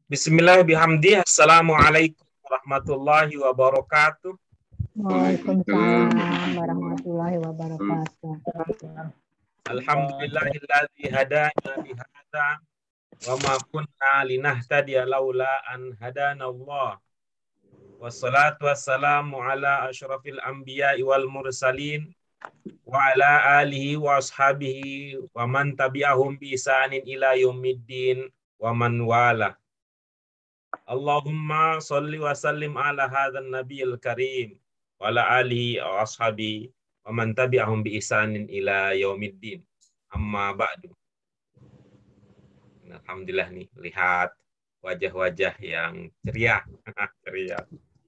Bismillah bihamdi. Assalamualaikum warahmatullahi wabarakatuh. Waalaikumsalam warahmatullahi wabarakatuh. Alhamdulillahilladzi hadana bihadza wa ma kunna linahtadiya laula an hadanallah. Wassalatu wassalamu ala asyrafil anbiya'i wal mursalin wa ala alihi wa ashabihi wa man tabi'ahum bi ihsanin ila yaumiddin wa man wala. Allahumma sholli wa sallim ala hadzal nabiyil karim wa ala alihi wa ashabi wa man tabi'ahum bi ihsanin ila yaumiddin. Amma ba'du. Alhamdulillah nih, lihat wajah-wajah yang ceria. Ceria.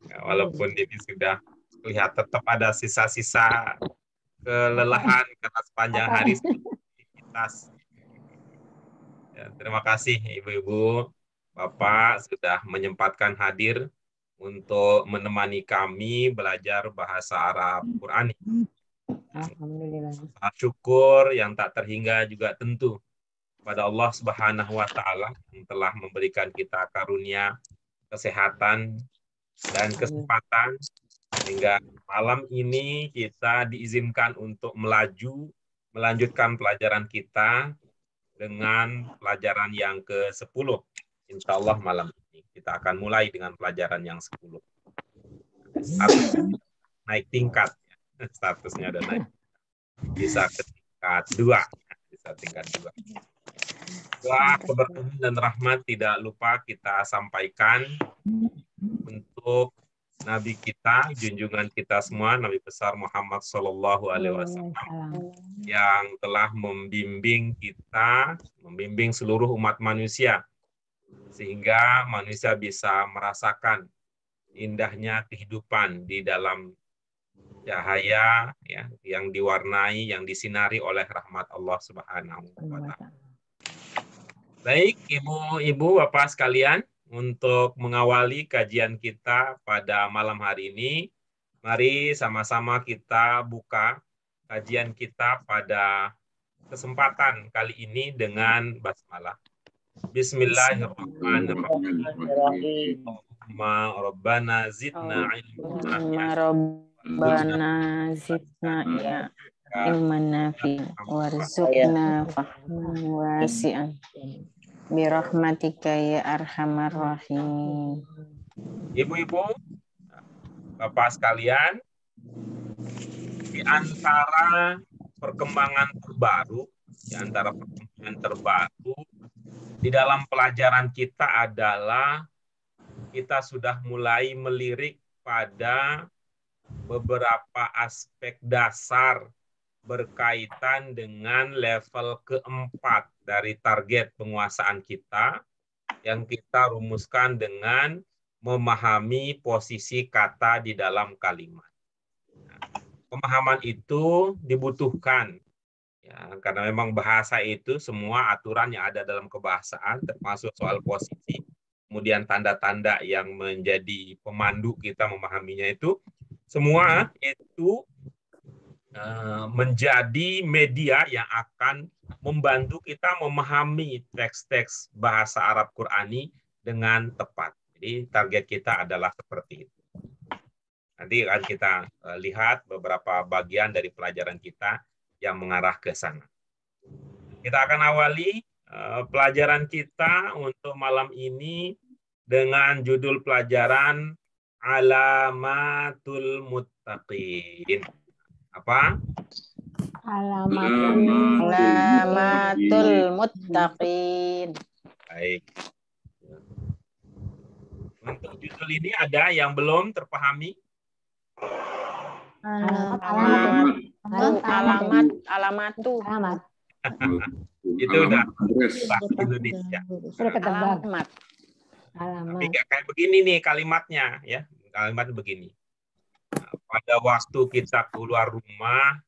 Ya, walaupun ini sudah lihat tetap ada sisa-sisa kelelahan karena sepanjang hari aktivitas. Ya, terima kasih Ibu-ibu, Bapak sudah menyempatkan hadir untuk menemani kami belajar bahasa Arab Qurani. Alhamdulillah. Syukur yang tak terhingga juga tentu pada Allah Subhanahu wa taala yang telah memberikan kita karunia kesehatan dan kesempatan sehingga malam ini kita diizinkan untuk melanjutkan pelajaran kita dengan pelajaran yang ke-10. Insya Allah malam ini kita akan mulai dengan pelajaran yang 10. Statusnya naik tingkat. Statusnya ada naik. Bisa ke tingkat 2. Bisa tingkat 2. Doa keberkahan dan rahmat tidak lupa kita sampaikan untuk Nabi kita, junjungan kita semua, Nabi besar Muhammad Sallallahu Alaihi Wasallam, yang telah membimbing kita, membimbing seluruh umat manusia, sehingga manusia bisa merasakan indahnya kehidupan di dalam cahaya ya, yang diwarnai, yang disinari oleh rahmat Allah Subhanahu wa Ta'ala. Baik, ibu-ibu, bapak sekalian, untuk mengawali kajian kita pada malam hari ini, mari sama-sama kita buka kajian kita pada kesempatan kali ini dengan basmalah. Bismillahirrahmanirrahim. Rabbana zidna ilma. Rabbana zidna ilman nafi'an warzuqna fahman wasi'an birahmatika ya arhamar rahim. Ibu-ibu, bapak sekalian, di antara perkembangan terbaru, di dalam pelajaran kita adalah kita sudah mulai melirik pada beberapa aspek dasar berkaitan dengan level keempat dari target penguasaan kita yang kita rumuskan dengan memahami posisi kata di dalam kalimat. Nah, pemahaman itu dibutuhkan ya, karena memang bahasa itu semua aturan yang ada dalam kebahasaan termasuk soal posisi, kemudian tanda-tanda yang menjadi pemandu kita memahaminya itu semua itu menjadi media yang akan membantu kita memahami teks-teks bahasa Arab Qurani dengan tepat. Jadi target kita adalah seperti itu. Nanti akan kita lihat beberapa bagian dari pelajaran kita yang mengarah ke sana. Kita akan awali pelajaran kita untuk malam ini dengan judul pelajaran Alamatul Muttaqin. Apa? Alamatul muttaqin. Baik. Untuk judul ini ada yang belum terpahami? Alamat. Itu udah bahasa Indonesia. Alamat. Tapi kayak begini nih kalimatnya ya. Kalimatnya begini. Pada waktu kita keluar rumah,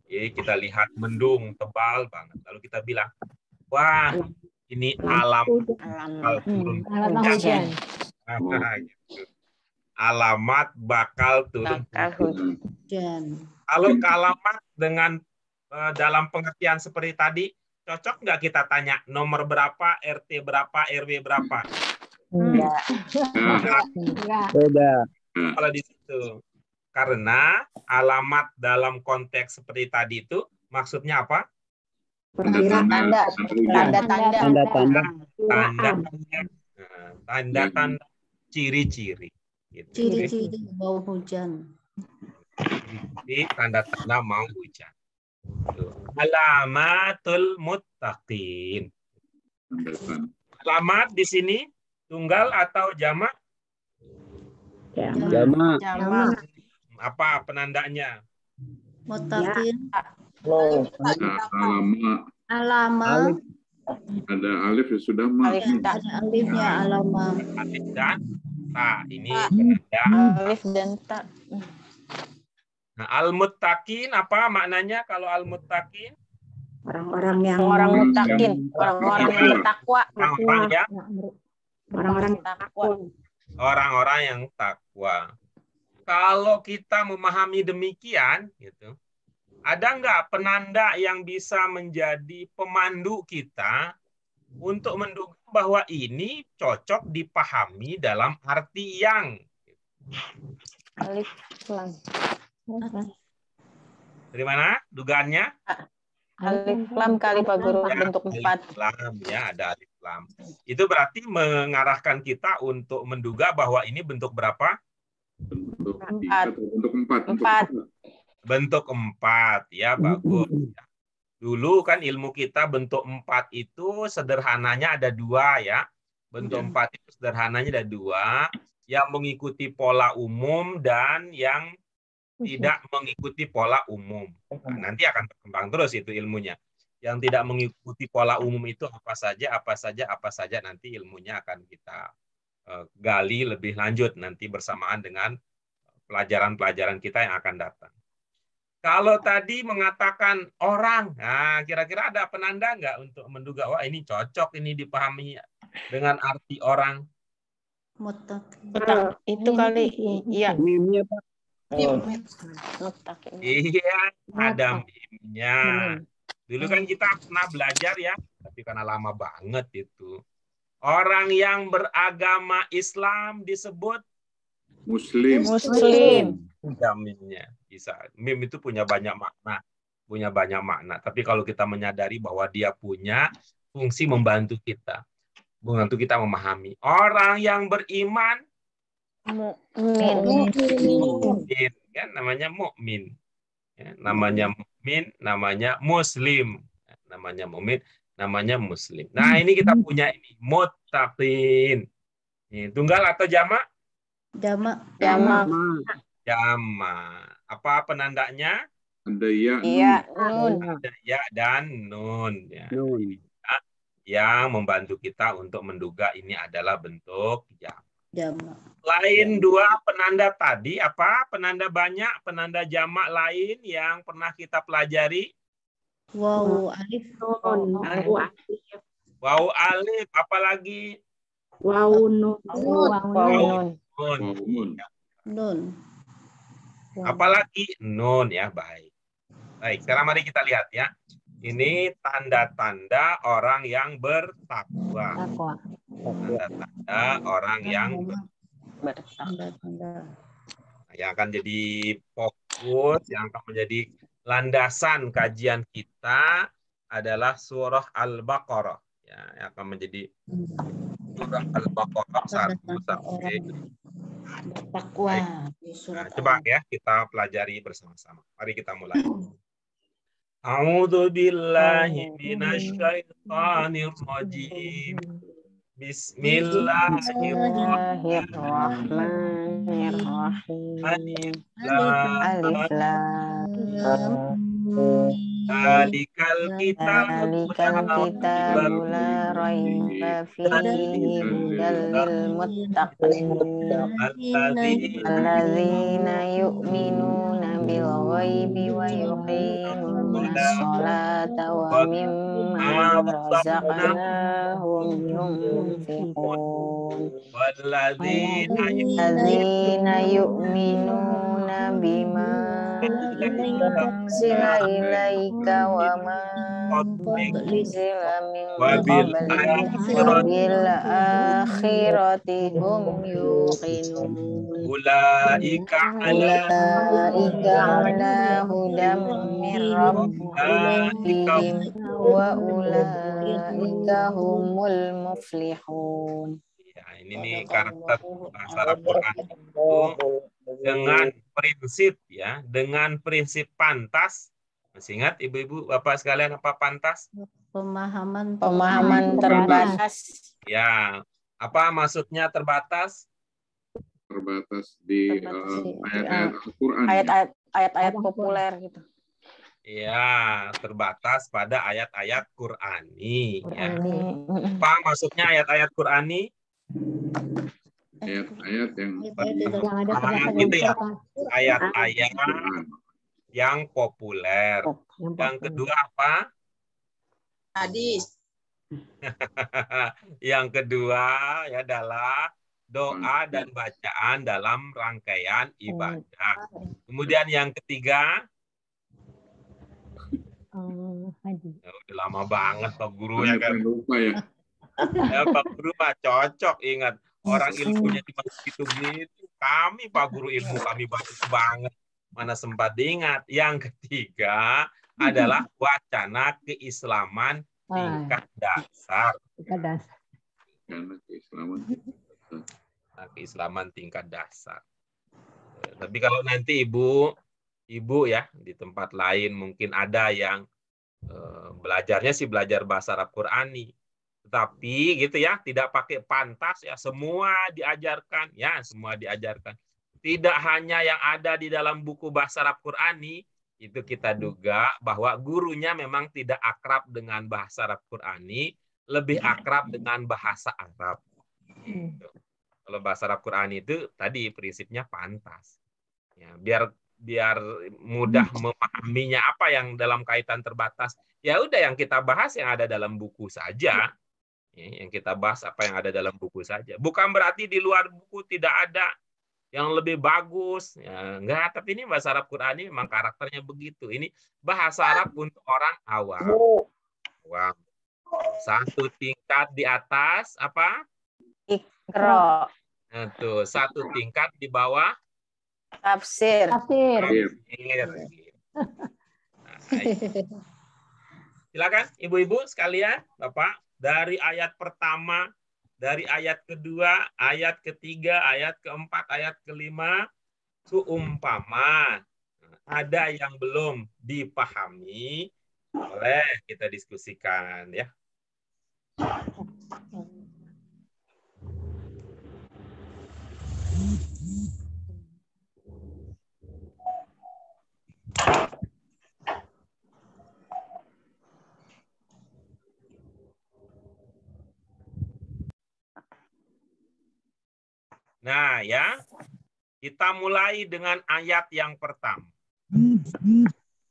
ya kita lihat mendung tebal banget. Lalu kita bilang, wah ini alam turun hujan. Alamat bakal turun hujan. Kalau alamat dengan dalam pengertian seperti tadi, Cocok nggak kita tanya nomor berapa, RT berapa, RW berapa? Enggak. Enggak. Beda. Kalau di situ. Karena alamat dalam konteks seperti tadi itu maksudnya apa? Tanda-tanda. Tanda-tanda. Tanda-tanda ciri-ciri. Gitu. Ciri-ciri mau hujan. Jadi tanda-tanda mau hujan. Tuh. Alamatul muttaqin. Alamat di sini tunggal atau jamak? Jamak. Jamak. Apa penandanya? Mutakin. Alama. Alama. Ada alif ya sudah ma. Alif tak. Ada alifnya alama. Alif dan ta. Ini penanda. Alif dan tak. Nah, al-muttaqin apa maknanya kalau al-muttaqin? Orang-orang yang Orang mutakin. Orang-orang yang bertakwa. Orang-orang yang orang-orang Takwa. orang-orang yang takwa. Kalau kita memahami demikian, gitu, ada nggak penanda yang bisa menjadi pemandu kita untuk menduga bahwa ini cocok dipahami dalam arti yang? Alif lam. Dari mana dugaannya? Alif lam kali Pak Guru bentuk 4. Alif lam, ya ada alif lam. Itu berarti mengarahkan kita untuk menduga bahwa ini bentuk berapa? Bentuk Empat. bentuk 4. Empat. Bentuk 4, ya bagus. Dulu kan ilmu kita bentuk 4 itu sederhananya ada 2 ya. Bentuk 4 itu sederhananya ada 2, yang mengikuti pola umum dan yang tidak mengikuti pola umum. Nah, nanti akan berkembang terus itu ilmunya. Yang tidak mengikuti pola umum itu apa saja nanti ilmunya akan kita gali lebih lanjut nanti bersamaan dengan pelajaran-pelajaran kita yang akan datang. Kalau tadi mengatakan orang, nah kira-kira ada penanda nggak untuk menduga wah ini cocok ini dipahami dengan arti orang? mutakin. Itu kali iya. Mimnya Pak. Mutakin. Iya, ada mimnya. Dulu kan kita pernah belajar ya, tapi karena lama banget itu. Orang yang beragama Islam disebut Muslim. Muslim. mimnya. Bisa. Mim itu punya banyak makna. Tapi kalau kita menyadari bahwa dia punya fungsi membantu kita memahami. Orang yang beriman Mukmin. mukmin, kan namanya mukmin. Ya, namanya mukmin, namanya muslim. Namanya mukmin, namanya muslim. Nah, ini kita punya ini muttaqin. Ini tunggal atau jamak? Jamak. Jamak. Jamak. Apa penandanya? Ada ya. Iya, nun. Ada ya dan nun. Ya. Nun. Yang membantu kita untuk menduga ini adalah bentuk jamak. Jamak. Lain 2 penanda tadi apa? Penanda banyak, penanda jamak lain yang pernah kita pelajari. Waw alif. Waw alif, apalagi Nun. nun. Nun. Apalagi nun ya, baik. Baik, sekarang mari kita lihat ya. Ini tanda-tanda orang yang bertakwa. Takwa. Tanda-tanda orang yang Tanda-tanda. yang akan jadi fokus, yang akan menjadi landasan kajian kita adalah surah Al-Baqarah. Ya, yang akan menjadi surah Al-Baqarah 1 sampai. Takwa. Nah, coba ya kita pelajari bersama-sama. Mari kita mulai. A'udzu billahi minasyaitonir rajim. Bismillahirrahmanirrahim. Alif Alif lam. Zalikal kitabu La raiba fihi hudal lil muttaqin alladzina yu'minuna bil ghaibi wa yuqimuna sholata wa mimma razaqnahum yunfiqun alladzina yu'minuna yu'minuna bima unzila ilaika wa ma unzila min Wabil qablika wa bil akhirati hum yuqinun. ulaika ala Ulaika ala hudam min rabbihim wa ulaika humul muflihun. Ya, ini nih karakter bahasa Arab Quran itu dengan prinsip pantas. Masih ingat ibu-ibu, bapak sekalian apa pantas? Pemahaman terbatas. Ya, apa maksudnya terbatas? Terbatas di ayat-ayat Al-Quran. Ayat-ayat populer gitu. Ya, terbatas pada ayat-ayat Qur'ani. Ya. Qur'ani. Apa maksudnya ayat-ayat Qur'ani? Ayat-ayat yang Yang ada terdapat gitu ya. dalam Ayat-ayat Quran. yang populer. Yang kedua apa? Hadis. Yang kedua ya adalah doa dan bacaan dalam rangkaian ibadah. Kemudian yang ketiga, ya, udah lama banget Pak Guru ya kan. Lupa ya. Ya, Pak Guru mah cocok, ingat orang ilmunya cuma gitu-gitu. Kami Pak Guru ilmu kami bagus banget. Mana sempat diingat. Yang ketiga adalah wacana keislaman tingkat dasar. Karena keislaman. Nah, keislaman tingkat dasar. Tapi kalau nanti ibu ya di tempat lain mungkin ada yang belajarnya sih belajar bahasa Arab Qur'ani, tetapi gitu ya tidak pakai pantas ya, semua diajarkan ya, semua diajarkan. Tidak hanya yang ada di dalam buku bahasa Arab Qur'ani, itu kita duga bahwa gurunya memang tidak akrab dengan bahasa Arab Qur'ani, lebih akrab dengan bahasa Arab. Gitu. Kalau bahasa Arab Qur'ani itu tadi prinsipnya pantas. Ya, biar mudah memahaminya apa yang dalam kaitan terbatas. Ya udah yang kita bahas yang ada dalam buku saja. Ya, yang kita bahas apa yang ada dalam buku saja. Bukan berarti di luar buku tidak ada yang lebih bagus. Ya, enggak, tapi ini bahasa Arab Qur'ani memang karakternya begitu. Ini bahasa Arab untuk orang awam. Wow. Satu tingkat di atas apa? Iqra. Nah, tuh, satu tingkat di bawah Tafsir. Nah, silakan ibu-ibu sekalian, Bapak, dari ayat pertama, dari ayat kedua, ayat ketiga, ayat keempat, ayat kelima, seumpama ada yang belum dipahami, boleh kita diskusikan ya. Nah, ya. Kita mulai dengan ayat yang pertama.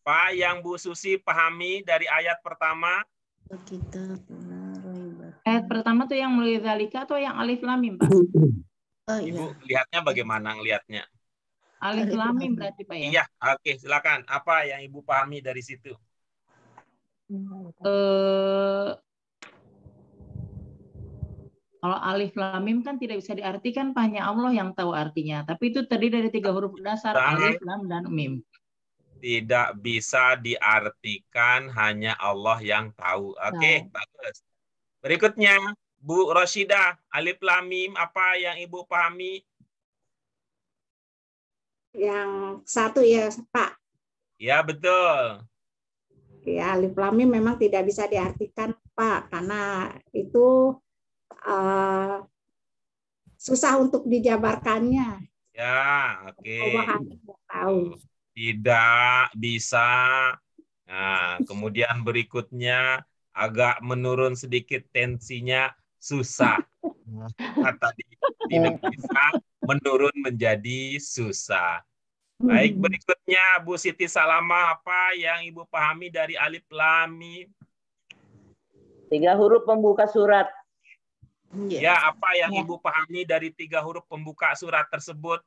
Apa yang Bu Susi pahami dari ayat pertama? Ayat Pertama tuh yang mulai zalika atau yang alif lam mim, Pak? Ibu lihatnya bagaimana ngelihatnya? Alif lam mim berarti, Pak ya? Iya, oke, silakan. Apa yang Ibu pahami dari situ? Kalau alif lam mim kan tidak bisa diartikan, hanya Allah yang tahu artinya. Tapi itu terdiri dari 3 huruf dasar, alif, lam, dan mim. Tidak bisa diartikan, hanya Allah yang tahu. Oke, bagus. Berikutnya, Bu Roshidah, alif lam mim apa yang Ibu pahami? Yang satu ya, Pak. Ya, betul. Ya, alif lam mim memang tidak bisa diartikan, Pak, karena itu susah untuk dijabarkannya. Ya, oke. Tahu. Tidak bisa. Nah, kemudian berikutnya agak menurun sedikit tensinya, susah. Tadi tidak bisa, menurun menjadi susah. Baik, berikutnya Bu Siti Salama, apa yang Ibu pahami dari alif lam mim? 3 huruf pembuka surat. Ya, apa yang Ibu pahami dari 3 huruf pembuka surat tersebut?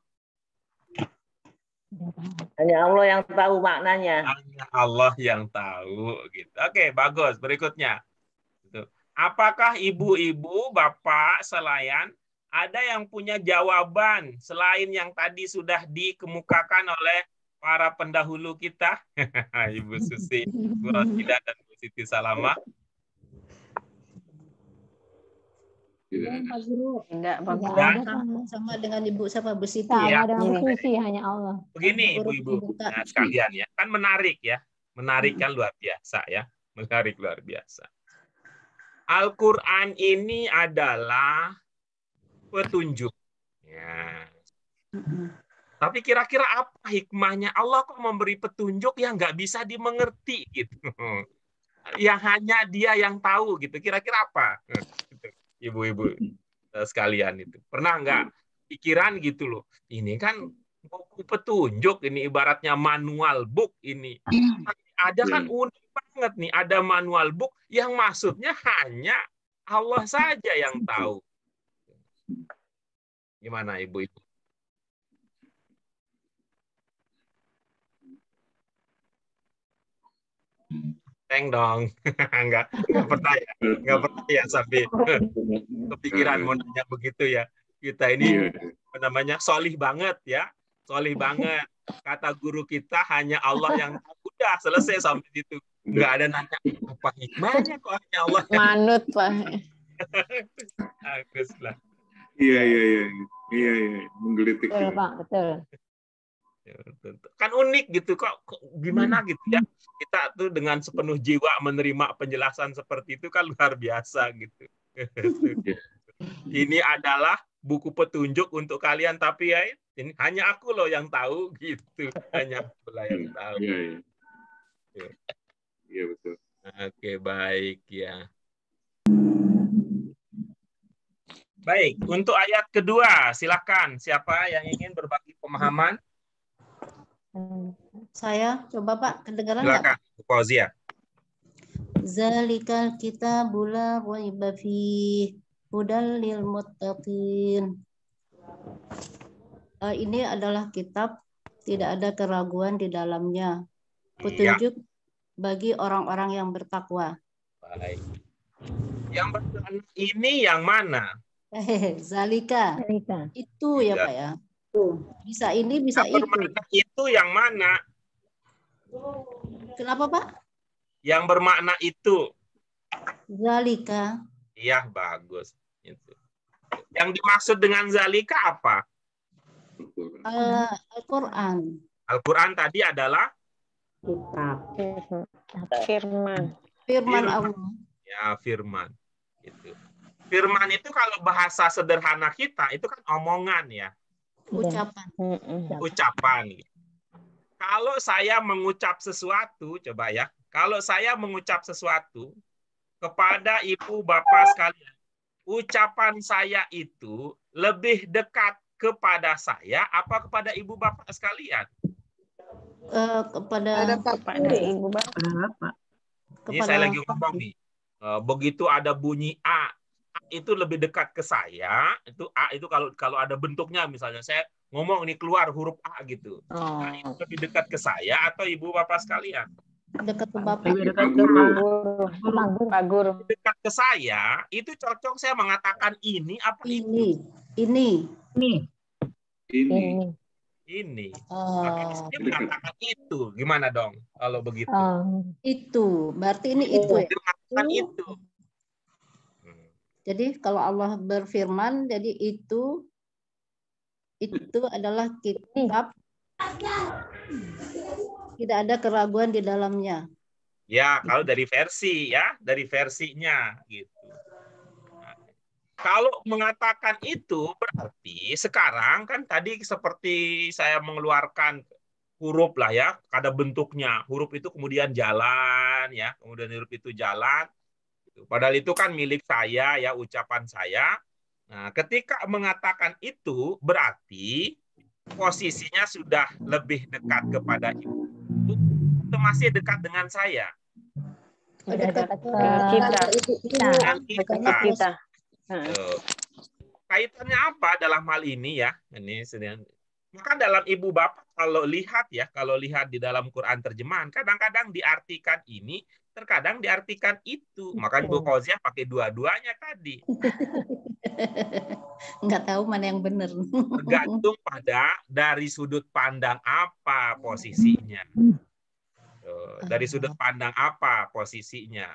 Hanya Allah yang tahu maknanya. Hanya Allah yang tahu. Gitu. Oke, bagus. Berikutnya. Gitu. Apakah ibu-ibu, bapak, selayan ada yang punya jawaban selain yang tadi sudah dikemukakan oleh para pendahulu kita? Ibu Susi, Bu Rosidah, dan Bu Siti Salamah. Enggak, Pak Guru. Sama dengan Ibu siapa Bu Siti Sama ya? dengan Bu Susi, hanya Allah. Begini, Huruf ibu-ibu, dibuka. nah, sekalian ya, kan menarik ya, menarik kan luar biasa ya, menarik luar biasa. Al-Quran ini adalah petunjuk. Ya. Tapi kira-kira apa hikmahnya Allah kok memberi petunjuk yang nggak bisa dimengerti gitu? Yang hanya Dia yang tahu gitu. Kira-kira apa? Ibu-ibu sekalian itu pernah nggak pikiran gitu loh? Ini kan buku petunjuk, ini ibaratnya manual book ini. Ada kan unik banget nih, ada manual book yang maksudnya hanya Allah saja yang tahu. Gimana ibu-ibu? Teng dong. Enggak pernah ya sampai kepikiran mau nanya begitu ya. Kita ini apa namanya solih banget ya, solih banget. Kata guru kita hanya Allah yang tahu. Udah selesai sampai situ. Enggak ada nanya apa hikmahnya kok hanya Allah. Manut, Pak. Bagus lah. Iya, menggelitik. Betul, Pak, betul. Kan unik gitu kok gimana gitu ya, kita tuh dengan sepenuh jiwa menerima penjelasan seperti itu kan luar biasa gitu. Ini adalah buku petunjuk untuk kalian, tapi ya ini hanya aku loh yang tahu gitu, hanya aku lah yang tahu. Iya betul. Oke, baik ya. Baik, untuk ayat kedua silakan siapa yang ingin berbagi pemahaman? Saya coba Pak, kedengaran Silakan, nggak? Bu Fauzia. Zalikal kitabul la raiba fihi hudal lil muttaqin. Ini adalah kitab tidak ada keraguan di dalamnya. Petunjuk bagi orang-orang yang bertakwa. Baik. Yang bermakna ini yang mana? Zalika. Itu ya Pak ya. Bisa ini, bisa yang itu. Bermakna itu yang mana? Kenapa Pak? Yang bermakna itu. Zalika. Iya, bagus. Itu. Yang dimaksud dengan zalika apa? Al-Quran. Al-Quran tadi adalah Kitab. Firman. Firman Allah. Ya, firman. Itu. Firman itu kalau bahasa sederhana kita itu kan omongan ya. Ucapan. Ucapan. Kalau saya mengucap sesuatu, coba ya. Kalau saya mengucap sesuatu kepada ibu bapak sekalian, ucapan saya itu lebih dekat kepada saya apa kepada ibu bapak sekalian? Kepada ibu bapak. Ini saya lagi ngomong nih. Begitu ada bunyi A itu lebih dekat ke saya, itu A itu kalau ada bentuknya misalnya saya ngomong ini keluar huruf A gitu. Nah, itu lebih dekat ke saya atau ibu bapak sekalian? dekat ke bapak. Dekat ke Pak Guru. Dekat ke saya, itu cocok saya mengatakan ini apa Ini. Tapi dia mengatakan itu. Gimana dong kalau begitu? Itu. Berarti ini itu ya. Mengatakan itu. Jadi kalau Allah berfirman, jadi itu adalah kitab tidak ada keraguan di dalamnya. Ya, kalau dari versi ya, dari versinya gitu. Nah, kalau mengatakan itu berarti sekarang kan tadi seperti saya mengeluarkan huruf lah ya, ada bentuknya. Huruf itu kemudian jalan ya, kemudian huruf itu jalan. Padahal itu kan milik saya ya, ucapan saya. Nah, ketika mengatakan itu berarti posisinya sudah lebih dekat kepada ibu. Itu masih dekat dengan saya. Dekat kita. Kaitannya apa dalam hal ini ya? Ini sedang Maka dalam ibu bapak kalau lihat di dalam Quran terjemahan, kadang-kadang diartikan ini, terkadang diartikan itu. Maka Ibu Fauziah pakai dua-duanya tadi. Nggak tahu mana yang benar. Tergantung pada dari sudut pandang apa posisinya. Dari sudut pandang apa posisinya.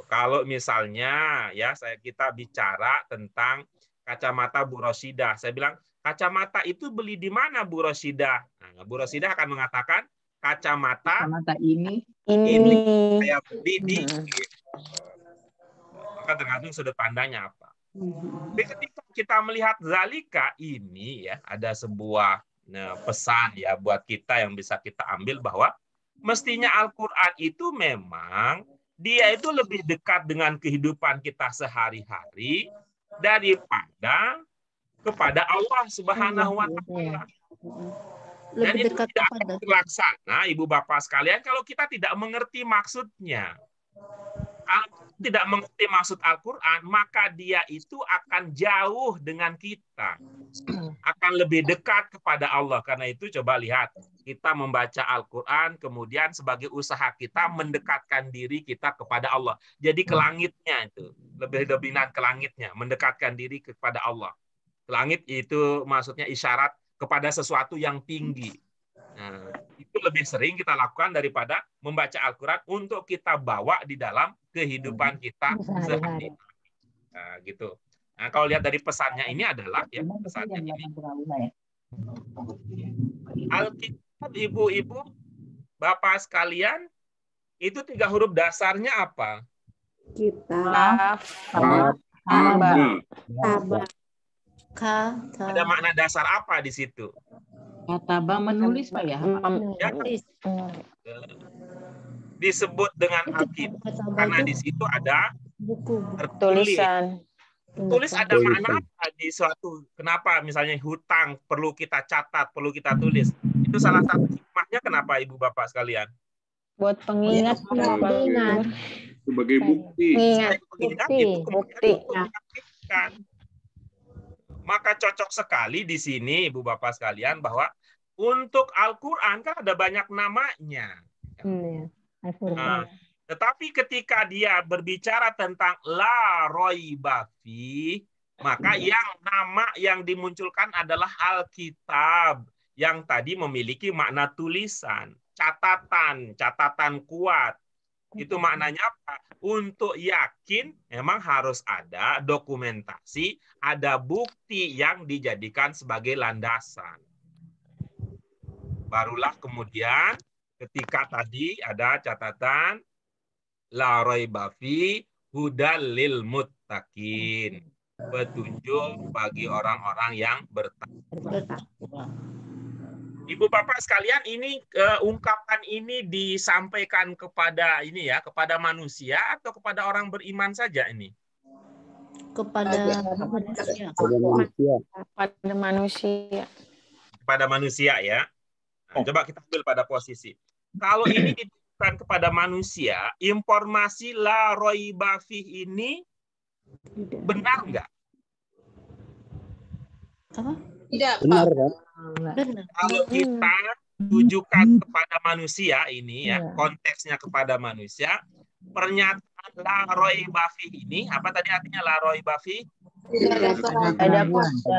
Kalau misalnya ya kita bicara tentang kacamata Bu Rosidah, saya bilang kacamata itu beli di mana Bu Rosidah? Nah, Bu Rosidah akan mengatakan kacamata ini saya beli di. Maka tergantung sudut pandangnya apa. Tapi ketika kita melihat zalika ini ya, ada sebuah pesan ya buat kita yang bisa kita ambil bahwa mestinya Al-Quran itu memang dia itu lebih dekat dengan kehidupan kita sehari-hari daripada kepada Allah Subhanahu wa Ta'ala. Dan itu tidak akan terlaksana, Ibu Bapak sekalian, kalau kita tidak mengerti maksudnya. Kalau tidak mengerti maksud Al-Quran, maka dia itu akan jauh dengan kita. Akan lebih dekat kepada Allah. Karena itu coba lihat, kita membaca Al-Quran, kemudian sebagai usaha kita mendekatkan diri kita kepada Allah. Jadi ke langitnya itu, lebih dominan ke langitnya, mendekatkan diri kepada Allah. Ke langit itu maksudnya isyarat kepada sesuatu yang tinggi. Nah, itu lebih sering kita lakukan daripada membaca Al-Quran untuk kita bawa di dalam kehidupan kita sehari-hari. Nah, gitu. Nah, kalau lihat dari pesannya ini adalah ya pesannya ini. Alkitab, ibu-ibu, bapak sekalian, itu 3 huruf dasarnya apa? Kitab. Ada makna dasar apa di situ? Kataba menulis Pak ya? Ya. Disebut dengan Alkitab karena di situ ada tulisan. Tulis ada makna apa di suatu, kenapa misalnya hutang perlu kita catat, perlu kita tulis. Itu salah satu hikmahnya kenapa Ibu Bapak sekalian? Buat pengingat. Sebagai bukti. Bukti. Maka cocok sekali di sini Ibu Bapak sekalian bahwa untuk Al-Quran kan ada banyak namanya. Nah, tetapi ketika dia berbicara tentang la raiba fi, maka nama yang dimunculkan adalah Alkitab yang tadi memiliki makna tulisan, catatan kuat. Itu maknanya apa? Untuk yakin memang harus ada dokumentasi, ada bukti yang dijadikan sebagai landasan. Barulah kemudian ketika tadi ada catatan la raiba fi hudal lil muttaqin, petunjuk bagi orang-orang yang bertakwa. Ibu Bapak sekalian, ini ungkapan ini disampaikan kepada kepada manusia atau kepada orang beriman saja ini? Kepada manusia. Pada manusia. Kepada manusia ya. Nah, coba kita ambil pada posisi. Kalau ini ditujukan kepada manusia, informasi la raiba fi ini benar nggak? Apa? Tidak, Benar, Pak. Pak. Benar. Kalau kita tujukan kepada manusia ini ya, konteksnya kepada manusia, pernyataan la raiba fi ini apa tadi artinya la raiba fi? Ada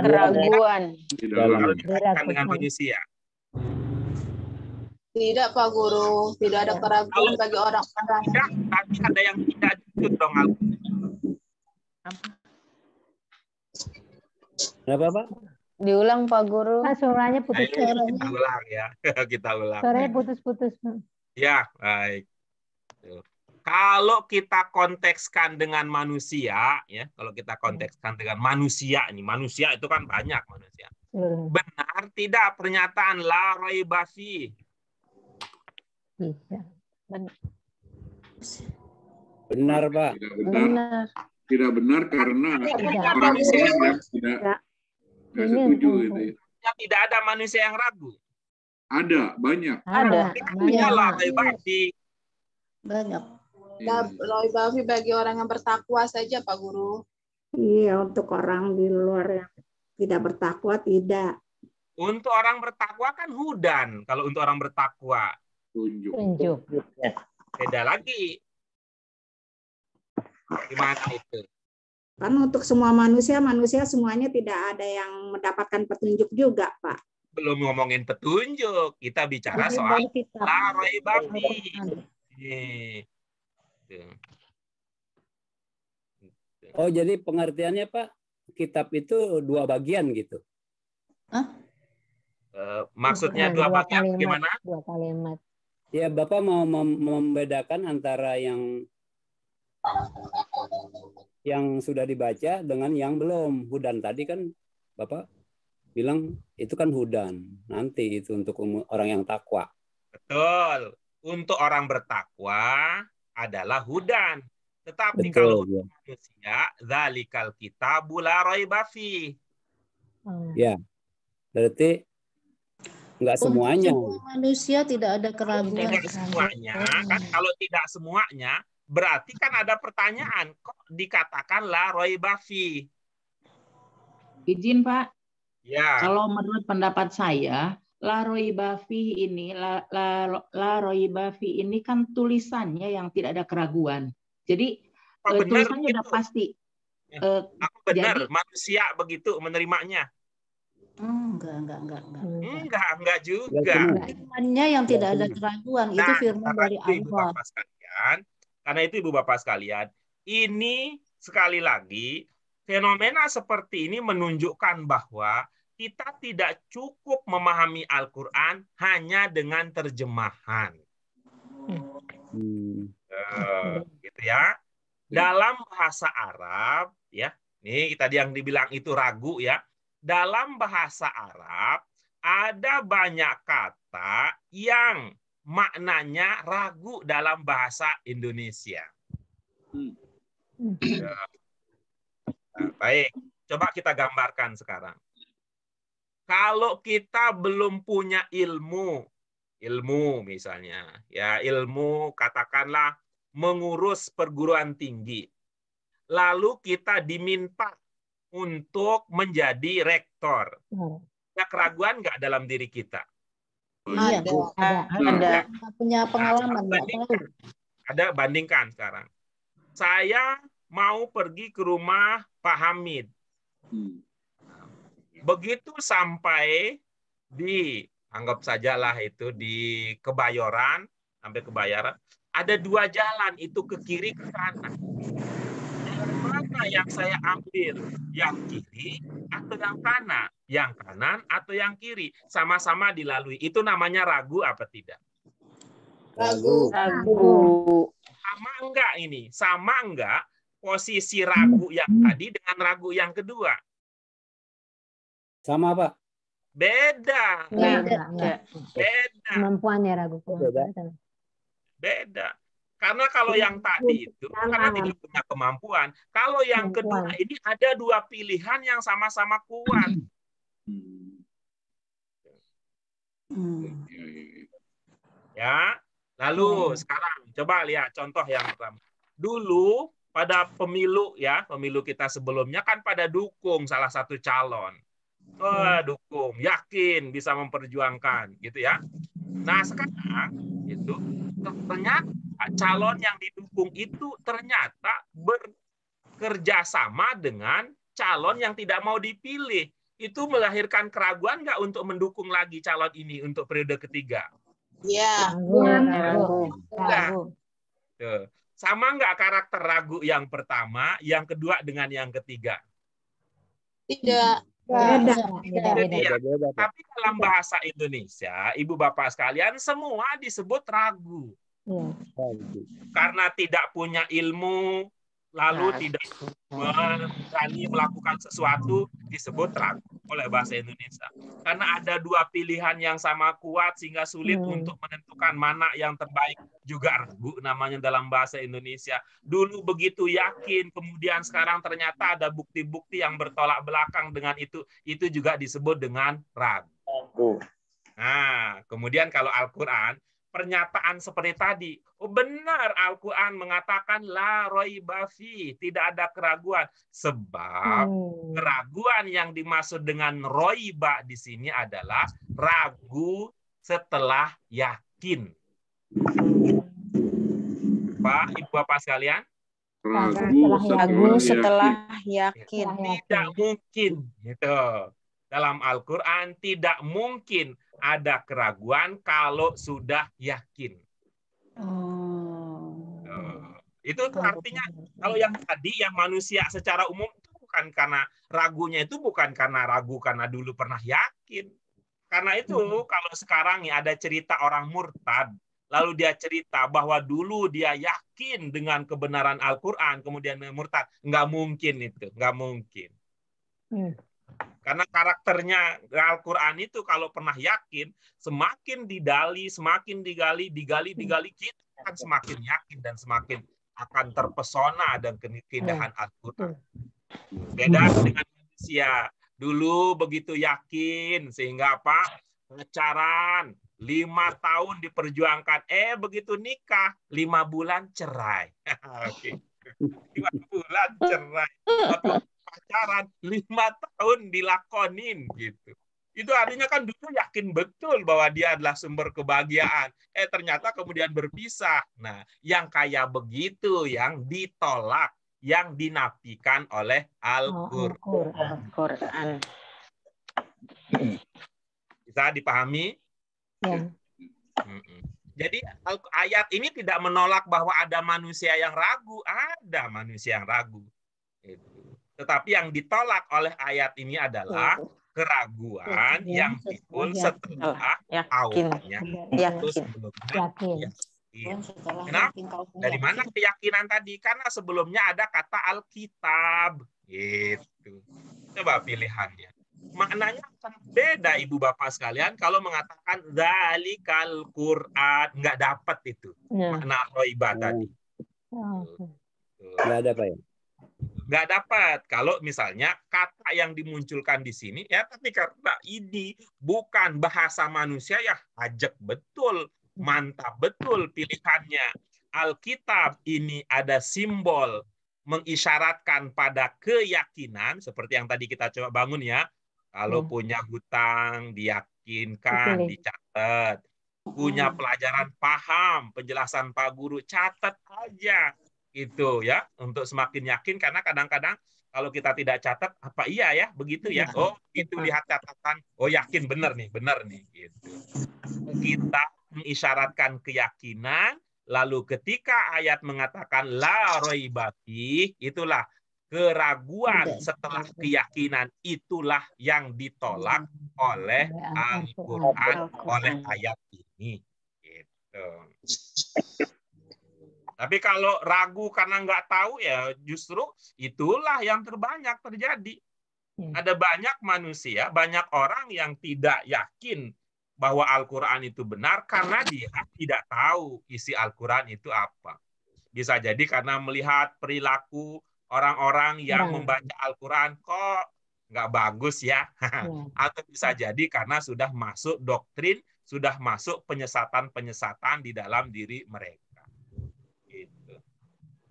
keraguan. Kalau dikaitkan dengan manusia. Tidak, Pak Guru. Tidak ada keraguan bagi orang-orang. Tidak, tapi ada yang tidak jujur dong. Kenapa, Pak? Diulang Pak Guru. Suaranya putus. Kita ulang ya. Kita ulang. Suaranya putus-putus. Ya, baik. Kalau kita kontekskan dengan manusia, ya, kalau kita kontekskan dengan manusia, ini manusia itu kan banyak manusia. Benar tidak pernyataan la raiba fi? Benar, Pak. Tidak benar karena manusia yang tidak setuju itu. Tidak ada manusia yang ragu. Ada, banyak. Ada. La raiba fi. Banyak. Raiba fi bagi orang yang bertakwa saja, Pak Guru. Iya, untuk orang di luar yang tidak bertakwa tidak. Untuk orang bertakwa kan hudan. Kalau untuk orang bertakwa. Tunjuk. Beda lagi. Gimana itu? Kan untuk semua manusia semuanya tidak ada yang mendapatkan petunjuk juga, Pak. Belum ngomongin petunjuk. Kita bicara Jadi soal baru kitab. la raiba fi. Oh, jadi pengertiannya Pak, kitab itu 2 bagian gitu. Maksudnya dua bagian gimana? 2 kalimat. Ya, Bapak mau membedakan antara yang sudah dibaca dengan yang belum. Hudan tadi kan Bapak bilang itu kan hudan. Nanti itu untuk orang yang takwa. Betul. Untuk orang bertakwa adalah hudan. Tetapi Betul, kalau ya. untuk manusia, dzalikal kitabu la raiba fi. Ya. Berarti enggak semuanya. Untuk semua manusia tidak ada keraguan. Tidak semuanya, kan kalau tidak semuanya, berarti kan ada pertanyaan, kok dikatakan la raiba fi? Izin Pak, Ya. kalau menurut pendapat saya, la raiba fi ini, la raiba fi ini kan tulisannya yang tidak ada keraguan. Jadi Benar tulisannya udah begitu. pasti. Aku benar, Jadi manusia begitu menerimanya. Enggak juga. Firman-Nya yang tidak ada keraguan, itu firman dari Allah. Karena itu Ibu Bapak sekalian, ini sekali lagi fenomena seperti ini menunjukkan bahwa kita tidak cukup memahami Al-Qur'an hanya dengan terjemahan. Gitu ya. Dalam bahasa Arab ya, ini tadi yang dibilang itu ragu ya. Dalam bahasa Arab ada banyak kata yang maknanya ragu dalam bahasa Indonesia. Nah, baik, coba kita gambarkan sekarang. Kalau kita belum punya ilmu misalnya, ya ilmu katakanlah mengurus perguruan tinggi, lalu kita diminta untuk menjadi rektor. Ada keraguan nggak dalam diri kita? Iya, ada. Punya pengalaman, nggak tahu. Ada, bandingkan sekarang. Saya mau pergi ke rumah Pak Hamid. Begitu sampai di, anggap sajalah itu di Kebayoran, sampai Kebayoran, ada 2 jalan, itu ke kiri ke kanan. Mana yang saya ambil? Yang kiri atau yang kanan? Yang kanan atau yang kiri? Sama-sama dilalui. Itu namanya ragu apa tidak? Ragu. Sama enggak ini? Sama enggak posisi ragu yang tadi dengan ragu yang kedua? Sama, Pak. Beda. Beda. Kemampuannya ragu. Beda. Karena kalau yang tadi itu karena tidak punya kemampuan. Kalau yang kedua ini ada 2 pilihan yang sama-sama kuat. Ya. Lalu sekarang coba lihat contoh yang pertama. Dulu pada pemilu ya, pemilu kita sebelumnya kan pada dukung salah satu calon. Dukung, yakin bisa memperjuangkan gitu ya. Nah, sekarang itu ternyata calon yang didukung itu ternyata bekerja sama dengan calon yang tidak mau dipilih. Itu melahirkan keraguan nggak untuk mendukung lagi calon ini untuk periode ketiga? Iya. Ragu. Sama nggak karakter ragu yang pertama, yang kedua dengan yang ketiga? Tidak. Beda. Tapi dalam bahasa Indonesia, Ibu Bapak sekalian, semua disebut ragu. Karena tidak punya ilmu, lalu tidak berani melakukan sesuatu, disebut ragu oleh bahasa Indonesia. Karena ada 2 pilihan yang sama kuat sehingga sulit untuk menentukan mana yang terbaik, juga ragu namanya dalam bahasa Indonesia. Dulu begitu yakin, kemudian sekarang ternyata ada bukti-bukti yang bertolak belakang dengan itu juga disebut dengan ragu. Nah, kemudian kalau Al-Quran, pernyataan seperti tadi. Oh, benar Al-Quran mengatakan la raiba fi, tidak ada keraguan. Sebab keraguan yang dimaksud dengan raiba di sini adalah ragu setelah yakin. Pak, Ibu Bapak sekalian? Ragu setelah yakin. Tidak mungkin. Gitu. Dalam Al-Quran tidak mungkin ada keraguan kalau sudah yakin. Itu artinya kalau yang tadi yang manusia secara umum itu bukan karena ragunya itu bukan karena ragu karena dulu pernah yakin. Karena itu kalau sekarang ya ada cerita orang murtad, lalu dia cerita bahwa dulu dia yakin dengan kebenaran Al-Quran, kemudian murtad, nggak mungkin itu, nggak mungkin. Karena karakternya Al-Quran itu kalau pernah yakin, semakin digali, semakin digali, kita akan semakin yakin dan semakin akan terpesona dan keindahan Al-Quran. Beda dengan manusia. Dulu begitu yakin, sehingga apa? Pacaran, 5 tahun diperjuangkan. Begitu nikah, 5 bulan cerai. 5 bulan cerai. Atau pacaran 5 tahun dilakonin gitu. Itu artinya kan dulu yakin betul bahwa dia adalah sumber kebahagiaan. Ternyata kemudian berpisah. Nah, yang kayak begitu yang ditolak, yang dinafikan oleh Al-Qur'an. Bisa dipahami? Ya. Jadi ayat ini tidak menolak bahwa ada manusia yang ragu. Ada manusia yang ragu. Tetapi yang ditolak oleh ayat ini adalah keraguan yang timbul setelah awalnya. Yakin. Kenapa? Dari mana keyakinan tadi? Karena sebelumnya ada kata Alkitab. Gitu. Coba pilihannya. Maknanya akan beda Ibu Bapak sekalian kalau mengatakan zalikal Qur'an. Nggak dapat itu. Makna roiba tadi. Nggak ada Pak ya? Nggak dapat kalau misalnya kata yang dimunculkan di sini ya, tapi karena ini bukan bahasa manusia ya, ajak betul, mantap betul pilihannya. Alkitab ini ada simbol mengisyaratkan pada keyakinan seperti yang tadi kita coba bangun ya. Kalau punya hutang diyakinkan, dicatat. Punya pelajaran paham, penjelasan Pak Guru, catat aja. Itu ya, untuk semakin yakin, karena kadang-kadang kalau kita tidak catat, apa iya ya, begitu ya, oh itu lihat catatan, oh yakin benar nih gitu. Kita mengisyaratkan keyakinan, lalu ketika ayat mengatakan la raiba fi, itulah keraguan setelah keyakinan, itulah yang ditolak oleh Al-Quran, oleh ayat ini. Gitu. Tapi kalau ragu karena nggak tahu ya justru itulah yang terbanyak terjadi. Ada banyak manusia, banyak orang yang tidak yakin bahwa Al-Quran itu benar karena dia tidak tahu isi Al-Quran itu apa. Bisa jadi karena melihat perilaku orang-orang yang membaca Al-Quran kok nggak bagus ya. Atau bisa jadi karena sudah masuk doktrin, sudah masuk penyesatan-penyesatan di dalam diri mereka.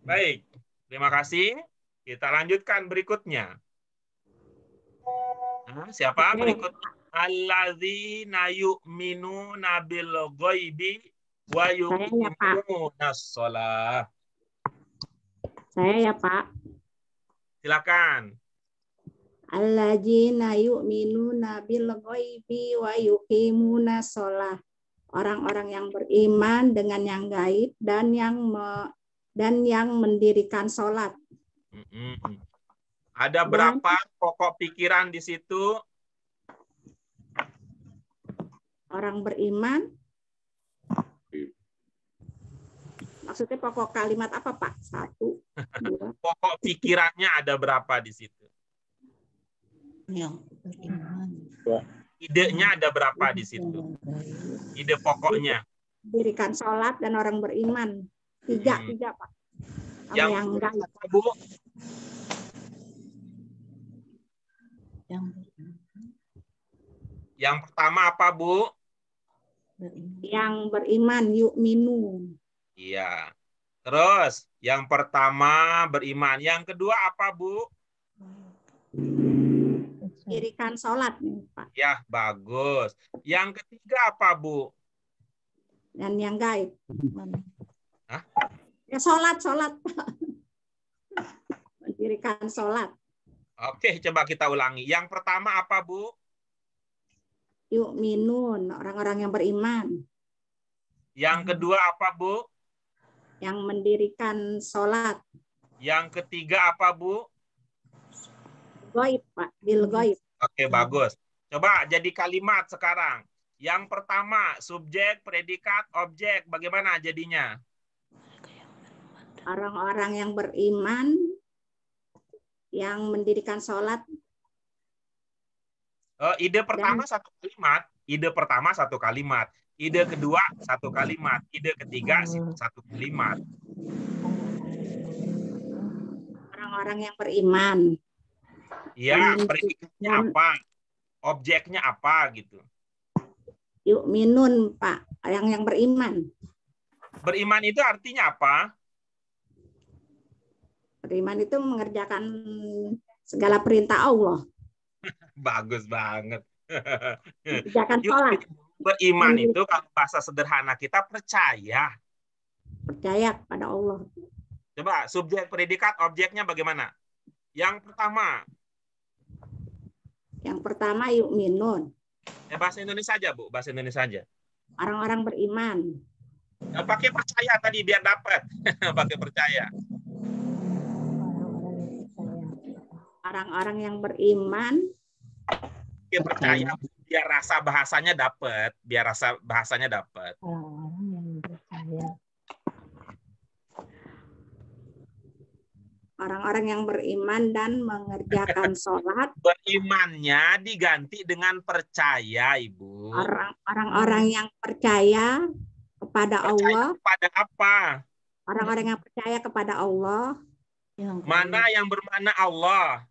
Baik, terima kasih. Kita lanjutkan berikutnya. Siapa berikutnya? Alladzina yu'minuna bil ghaibi wa yuqimunas shalah. Saya ya Pak. Silakan. Alladzina yu'minuna bil ghaibi wa yuqimunas shalah. Orang-orang yang beriman dengan yang gaib dan yang mendirikan sholat. Ada berapa pokok pikiran di situ? Orang beriman. Maksudnya pokok kalimat apa Pak? 1, 2. Pokok pikirannya ada berapa di situ? Yang beriman. Idenya ada berapa di situ? Ide pokoknya. Mendirikan sholat dan orang beriman. 3 Pak. Yang Bu. Yang pertama apa Bu? Yang beriman yu'minu. Iya. Terus yang pertama beriman. Yang kedua apa, Bu? Dirikan sholat nih, Pak. Ya, bagus. Yang ketiga apa, Bu? Dan yang gaib. Hah? Ya sholat. Mendirikan sholat. Oke, coba kita ulangi. Yang pertama apa, Bu? Yu'minun, orang-orang yang beriman. Yang kedua apa, Bu? Yang mendirikan sholat. Yang ketiga apa, Bu? Gaib, Pak. Bil gaib. Oke, bagus. Coba jadi kalimat sekarang. Yang pertama, subjek, predikat, objek. Bagaimana jadinya? Orang-orang yang beriman, yang mendirikan sholat. Ide pertama satu kalimat. Ide pertama satu kalimat. Ide kedua satu kalimat. Ide ketiga satu kalimat. Orang-orang yang beriman. Ya, predikatnya apa? Objeknya apa gitu. Yu'minun, Pak. Yang beriman. Beriman itu artinya apa? Beriman itu mengerjakan segala perintah Allah. Bagus banget. Mengerjakan sholat. Beriman itu kalau bahasa sederhana kita percaya. Percaya kepada Allah. Coba subjek, predikat, objeknya bagaimana? Yang pertama. Yang pertama yu'minun. Bahasa Indonesia aja, Bu. Bahasa Indonesia aja. Orang-orang beriman. Pakai percaya tadi biar dapat. Pakai percaya. Orang-orang yang beriman. Pakai percaya biar rasa bahasanya dapat. Biar rasa bahasanya dapat. Orang-orang yang percaya. Orang-orang yang beriman dan mengerjakan sholat. Berimannya diganti dengan percaya, Ibu. Orang-orang yang percaya kepada Allah. Kepada apa? Orang-orang yang percaya kepada Allah. Mana yang bermakna Allah?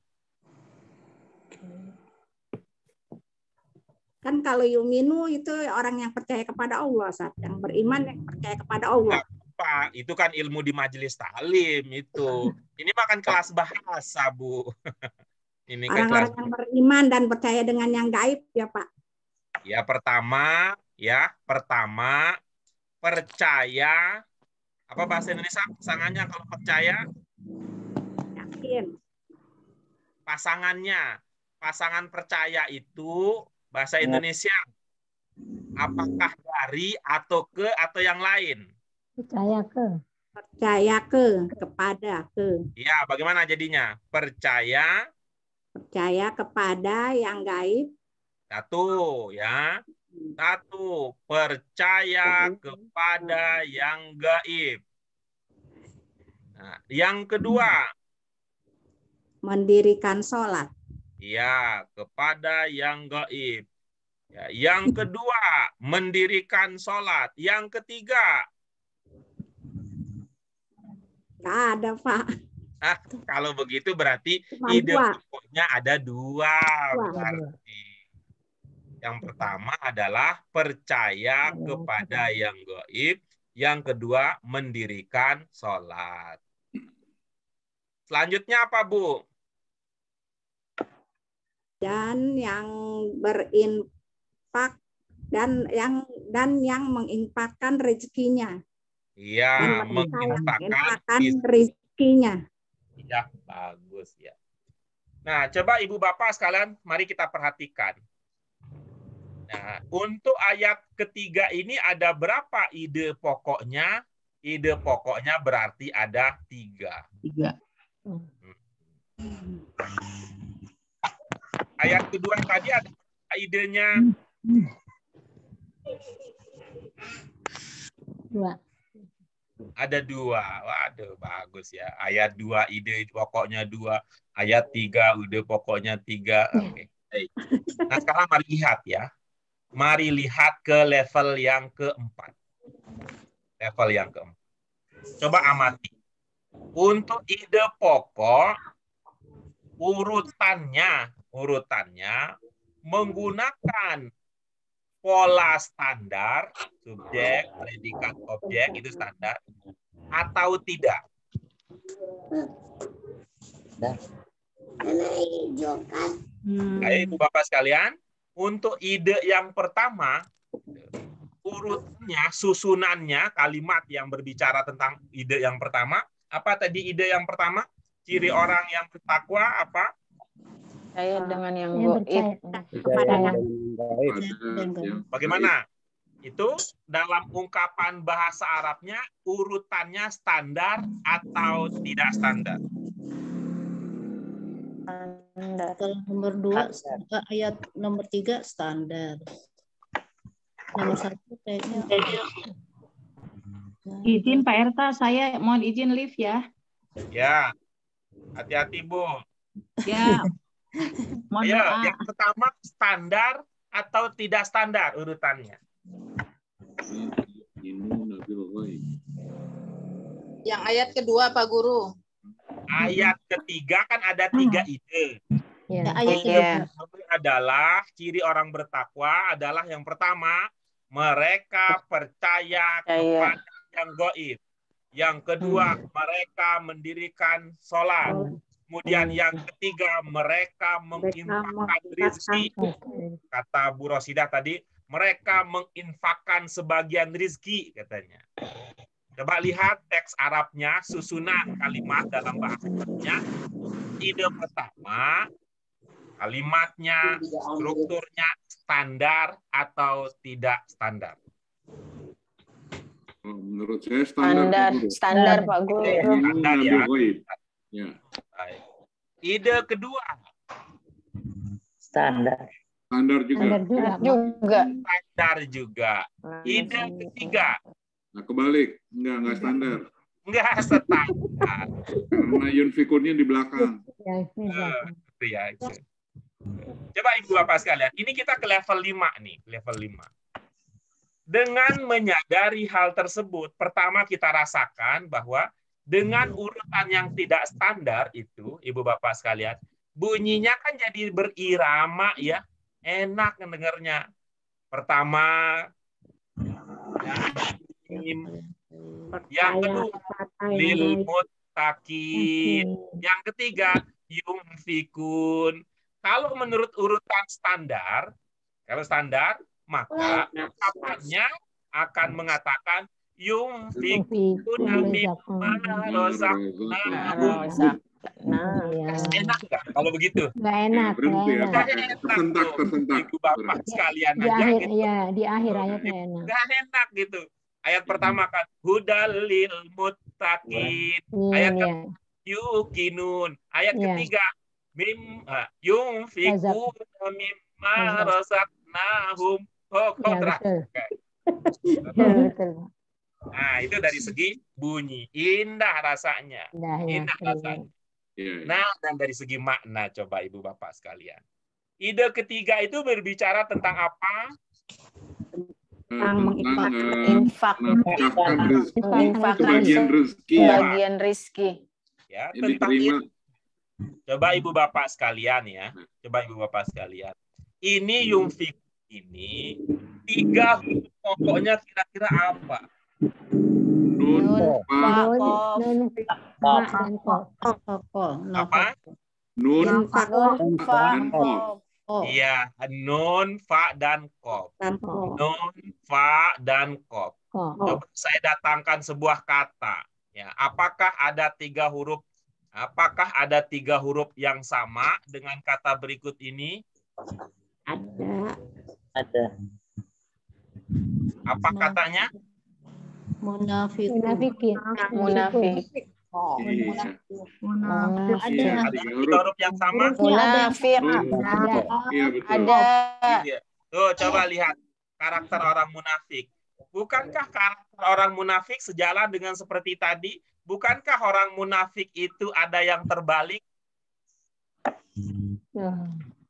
Kan kalau yuminu itu orang yang percaya kepada Allah, saat yang beriman yang percaya kepada Allah. Pak, itu kan ilmu di majelis taklim itu. Ini makan kelas bahasa, Bu. Ini kan Orang-orang yang beriman dan percaya dengan yang gaib, ya Pak. Ya, pertama percaya. Apa bahasa Indonesia pasangannya kalau percaya? Yakin. Pasangan percaya itu bahasa Indonesia apakah dari atau ke atau yang lain? Percaya kepada. Ya, bagaimana jadinya? Percaya kepada yang gaib. Satu, percaya kepada yang gaib. Nah, yang kedua, mendirikan sholat. Ya, kepada yang gaib. Ya, yang kedua, mendirikan sholat. Yang ketiga, nggak ada, Pak. Kalau begitu berarti ide pokoknya ada dua. Berarti. Yang pertama adalah percaya kepada yang gaib. Yang kedua, mendirikan sholat. Selanjutnya apa, Bu? Dan yang berinfak dan yang menginfakkan rezekinya. Iya, menginfakkan rezekinya. Ya, bagus ya. Nah, coba Ibu Bapak sekalian, mari kita perhatikan. Nah, untuk ayat ketiga ini ada berapa ide pokoknya? Ide pokoknya berarti ada 3. Ayat kedua tadi ada idenya? 2. Ada 2. Waduh, bagus ya. Ayat 2 ide pokoknya 2. Ayat 3 ide pokoknya 3. Oke. Baik. Nah, sekarang mari lihat ya. Mari lihat ke level yang keempat. Level yang keempat. Coba amati. Untuk ide pokok, urutannya menggunakan pola standar, subjek, predikat, objek itu standar atau tidak? Ayo Ibu Bapak sekalian, untuk ide yang pertama, urutnya, susunannya, kalimat yang berbicara tentang ide yang pertama, apa tadi ide yang pertama? Ciri orang yang bertakwa apa? Percaya dengan yang Yang goib. Bagaimana? Itu dalam ungkapan bahasa Arabnya urutannya standar atau tidak standar? Kalau nomor 2, ayat nomor 3 standar. Nomor 1 kayaknya. Izin Pak Erta, saya mohon izin live ya. Ya, hati-hati Bu. Ya, mohon Ayo, doa. yang pertama standar atau tidak standar urutannya? Yang ayat kedua Pak Guru. Ayat ketiga kan ada 3 ide. Ya, ayat Iya. Adalah ciri orang bertakwa adalah yang pertama, mereka percaya kepada yang gaib. Yang kedua, mereka mendirikan sholat. Kemudian yang ketiga, mereka menginfakkan rezeki. Kata Bu Rosidah tadi, mereka menginfakkan sebagian rezeki katanya. Coba lihat teks Arabnya, susunan kalimat dalam bahasa Arabnya. Ide pertama, kalimatnya, strukturnya standar atau tidak standar? Menurut saya standar. Standar Pak Guru. Standar ya. Ya. Baik. Ide kedua, Standar. Standar juga. standar juga. Ide ketiga, Nah, kebalik. Enggak standar. enggak standar. Karena yunfikunnya di belakang. Itu ya, itu. Coba Ibu Bapak sekalian, ini kita ke level 5 nih, level 5. Dengan menyadari hal tersebut, pertama kita rasakan bahwa dengan urutan yang tidak standar itu, Ibu Bapak sekalian, bunyinya kan jadi berirama ya, enak mendengarnya. Pertama, yang kedua, lil muttaqin. Yang ketiga, yunfikun. Kalau menurut urutan standar, maka ungkapannya akan mengatakan yunfikuna mimma razaqnahum. Enak nggak kalau begitu? Nggak enak, nggak enak. Tersentak. Ibu Bapak sekalian Di aja akhir, gitu. ya, di akhir ayat nggak enak. Nggak enak gitu. Ayat pertama kan hudalil muttaqin. Ayat kedua yuqinun. Ayat ketiga yunfikuna mimma razaqnahum. Kodrak. Betul. Nah, itu dari segi bunyi. Indah rasanya. Indah rasanya. Nah, dan dari segi makna, coba Ibu Bapak sekalian. Ide ketiga itu berbicara tentang apa? Bagian rezeki. Ya, tentang itu. Coba Ibu Bapak sekalian ya. Coba Ibu Bapak sekalian. Ini yunfik ini 3 huruf pokoknya kira-kira apa? Apa? Nun, iya, nun, fa, dan kof. Nun, fa, dan kof. Coba saya datangkan sebuah kata. Ya, apakah ada 3 huruf? Apakah ada 3 huruf yang sama dengan kata berikut ini? Ada. Apa katanya? Munafikin. Munafik. Ada 3 huruf yang sama? Munafik. Ada. Tuh, coba lihat karakter orang munafik. Bukankah karakter orang munafik sejalan dengan seperti tadi? Bukankah orang munafik itu ada yang terbalik?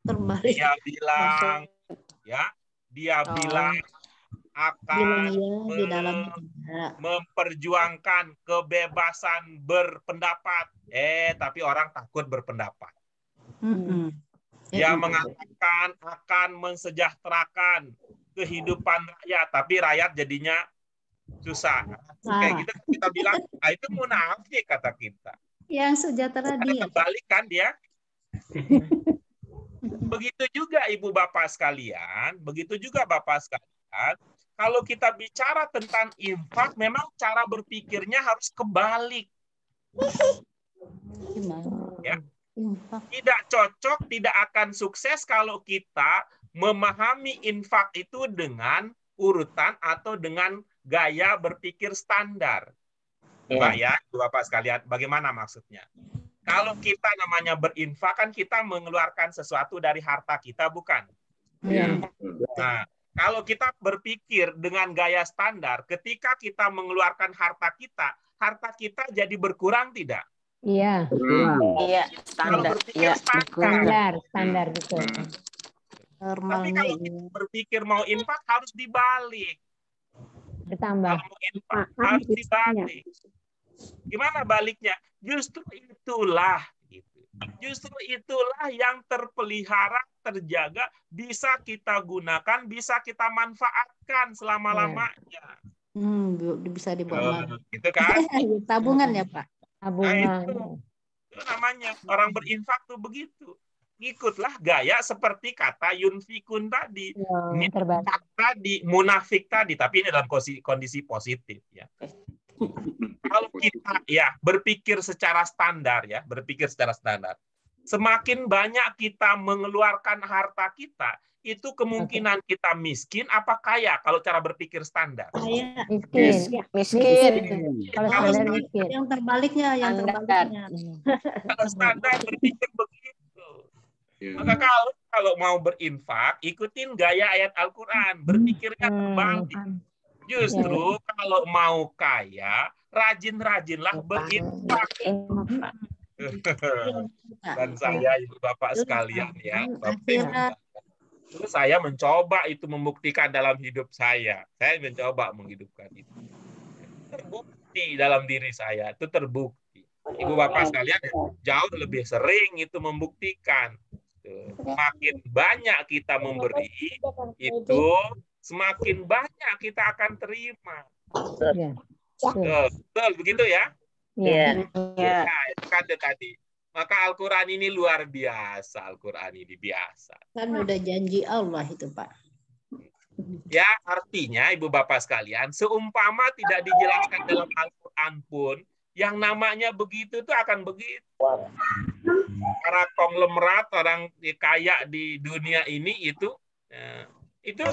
Terbalik. Dia bilang akan di dalam memperjuangkan kebebasan berpendapat. Tapi orang takut berpendapat. Dia mengatakan akan mensejahterakan kehidupan rakyat, tapi rakyat jadinya susah. Kayak gitu kita bilang, itu munafik kata kita. Yang sejahtera dia. Kebalik kan dia. Begitu juga ibu bapak sekalian, begitu juga bapak sekalian. Kalau kita bicara tentang infak, memang cara berpikirnya harus kebalik. Ya. Tidak cocok, tidak akan sukses kalau kita memahami infak itu dengan urutan atau dengan gaya berpikir standar. Coba ya, Bapak sekalian, bagaimana maksudnya? Kalau kita namanya berinfak, kan kita mengeluarkan sesuatu dari harta kita, bukan? Nah, kalau kita berpikir dengan gaya standar, ketika kita mengeluarkan harta kita jadi berkurang tidak? Iya. Iya, standar. Iya, Standar betul. Tapi kalau kita berpikir mau infak harus dibalik. Bertambah. Kalau mau infak harus dibalik. Gimana baliknya? Justru itulah yang terpelihara, terjaga, bisa kita gunakan, bisa kita manfaatkan selama-lamanya. Bisa dibawa. Gitu kan? Tabungan ya, Pak. Tabungan. Nah, itu namanya orang berinfak tuh begitu. Ikutlah gaya seperti kata yunfikun tadi, nifak tadi, munafik tadi, tapi ini dalam kondisi positif ya. Kalau kita ya berpikir secara standar, semakin banyak kita mengeluarkan harta kita, itu kemungkinan kita miskin apa kaya kalau cara berpikir standar. Miskin. Kalau miskin. Yang terbaliknya. Kalau standar berpikir begitu. Maka kalau mau berinfak, ikutin gaya ayat Al-Quran, berpikirnya terbalik. Justru kalau mau kaya, rajin-rajinlah berinfak. Dan saya, ibu bapak sekalian ya, terus saya mencoba itu membuktikan dalam hidup saya. Saya mencoba menghidupkan itu. Terbukti dalam diri saya, itu terbukti. Ibu bapak sekalian jauh lebih sering itu membuktikan. Semakin banyak kita memberi, itu semakin banyak kita akan terima. Betul begitu ya? Iya. Nah, itu kan tadi. Maka Al-Quran ini luar biasa. Al-Quran ini biasa. Kan udah janji Allah itu, Pak. Ya, artinya Ibu Bapak sekalian, seumpama tidak dijelaskan dalam Al-Quran pun, yang namanya begitu itu akan begitu. Para konglomerat, orang kaya di dunia ini itu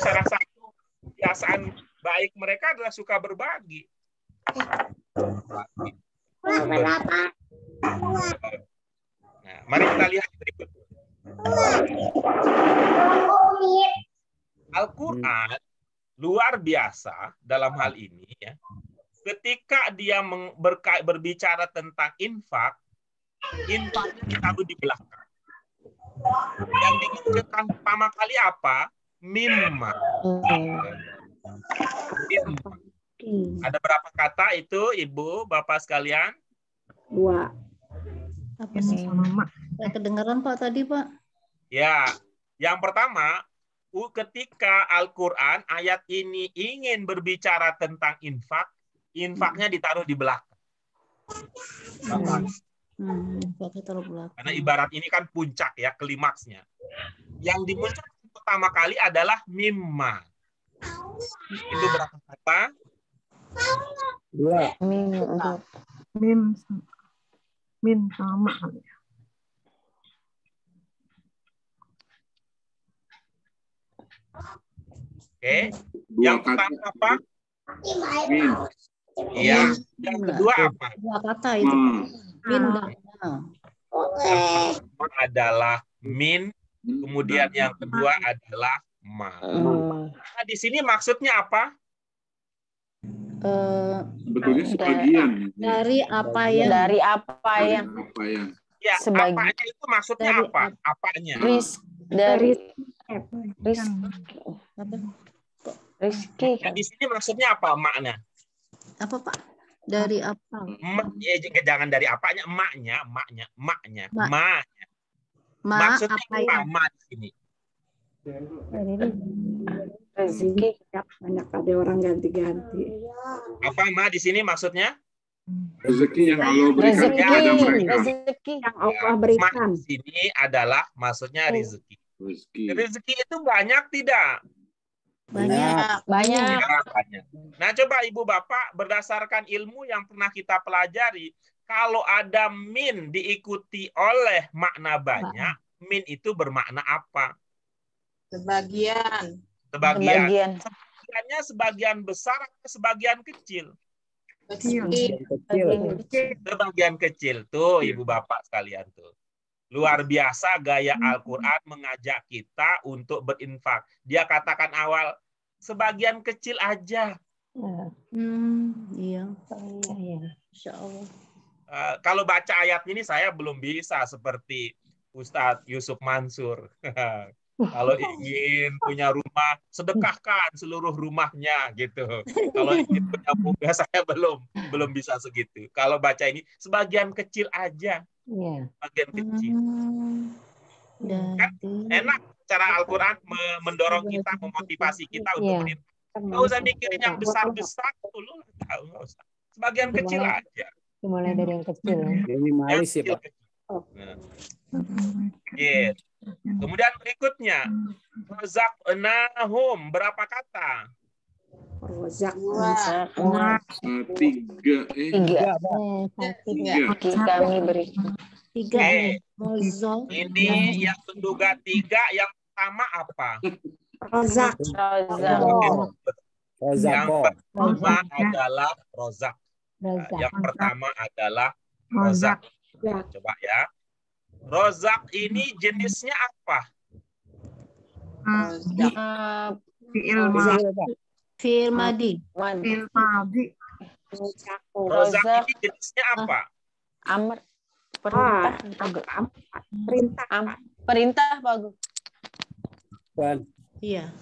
salah satu kebiasaan baik mereka adalah suka berbagi. Nah, mari kita lihat berikutnya. Al-Quran luar biasa dalam hal ini ya. Ketika dia berbicara tentang infaknya ditaruh di belakang. Yang dimunculkan pertama kali apa? Mimma. Ada berapa kata itu, Ibu, Bapak sekalian? 2. Apa sih? Nggak kedengaran, Pak, tadi, Pak. Ya, yang pertama, ketika Al-Quran ayat ini ingin berbicara tentang infaknya ditaruh di belakang. Karena ibarat ini kan puncak ya, klimaksnya. Yang dimunculkan pertama kali adalah mimma. Itu berapa kata? 2. Min sama. Oke. Yang pertama apa? Min. Iya. Yang kedua apa? 2 kata itu. Min. Yang pertama adalah min. Kemudian yang kedua adalah ma. Nah, di sini maksudnya apa? Sebetulnya sebagian. Dari apa yang? Dari apa yang? Ya, apanya itu maksudnya dari apa? Apanya? Rizki. Nah, di sini maksudnya apa makna? Apa, Pak? Dari apa? Jangan dari apanya, maknya. Maksudnya apa ma di sini? Rezeki. Banyak ada orang ganti-ganti. Apa Ma di sini maksudnya? Rezeki yang Allah berikan Rezeki. kepada mereka. Rezeki. Yang Allah Ma berikan. di sini adalah maksudnya rezeki. Rezeki. Rezeki itu banyak tidak? Banyak. Banyak. Ya, banyak. Nah, coba Ibu Bapak berdasarkan ilmu yang pernah kita pelajari, kalau ada min diikuti oleh makna banyak, min itu bermakna apa? Sebagian. Sebagian. Sebagiannya sebagian besar atau sebagian kecil? Kecil. Sebagian kecil tuh Ibu Bapak sekalian tuh. Luar biasa gaya Al-Quran mengajak kita untuk berinfak. Dia katakan awal, sebagian kecil aja. Iya. Iya. Insya Allah. Kalau baca ayat ini saya belum bisa seperti Ustadz Yusuf Mansur. Kalau ingin punya rumah, sedekahkan seluruh rumahnya gitu. Kalau ingin punya mobil, saya belum bisa segitu. Kalau baca ini sebagian kecil aja, sebagian kecil. Kan enak cara Al-Quran mendorong kita, memotivasi kita untuk berinfak. Nggak usah mikirin yang besar-besar, lu tahu nggak usah. Sebagian kecil aja. Dimulai dari yang kecil. Minimalis ya, Pak. Nah. Gitu. Kemudian berikutnya, razaqnahum berapa kata? Tiga. Tiga. Kami beri. Tiga. Ini yang menduga tiga, yang pertama apa? Rozak. Yang pertama adalah rozak. Yang pertama adalah rozak. Coba ya. Rozak ini jenisnya apa? Fi'il madi. Rozak ini jenisnya apa? Amr. Perintah. Perintah bagus. Iya.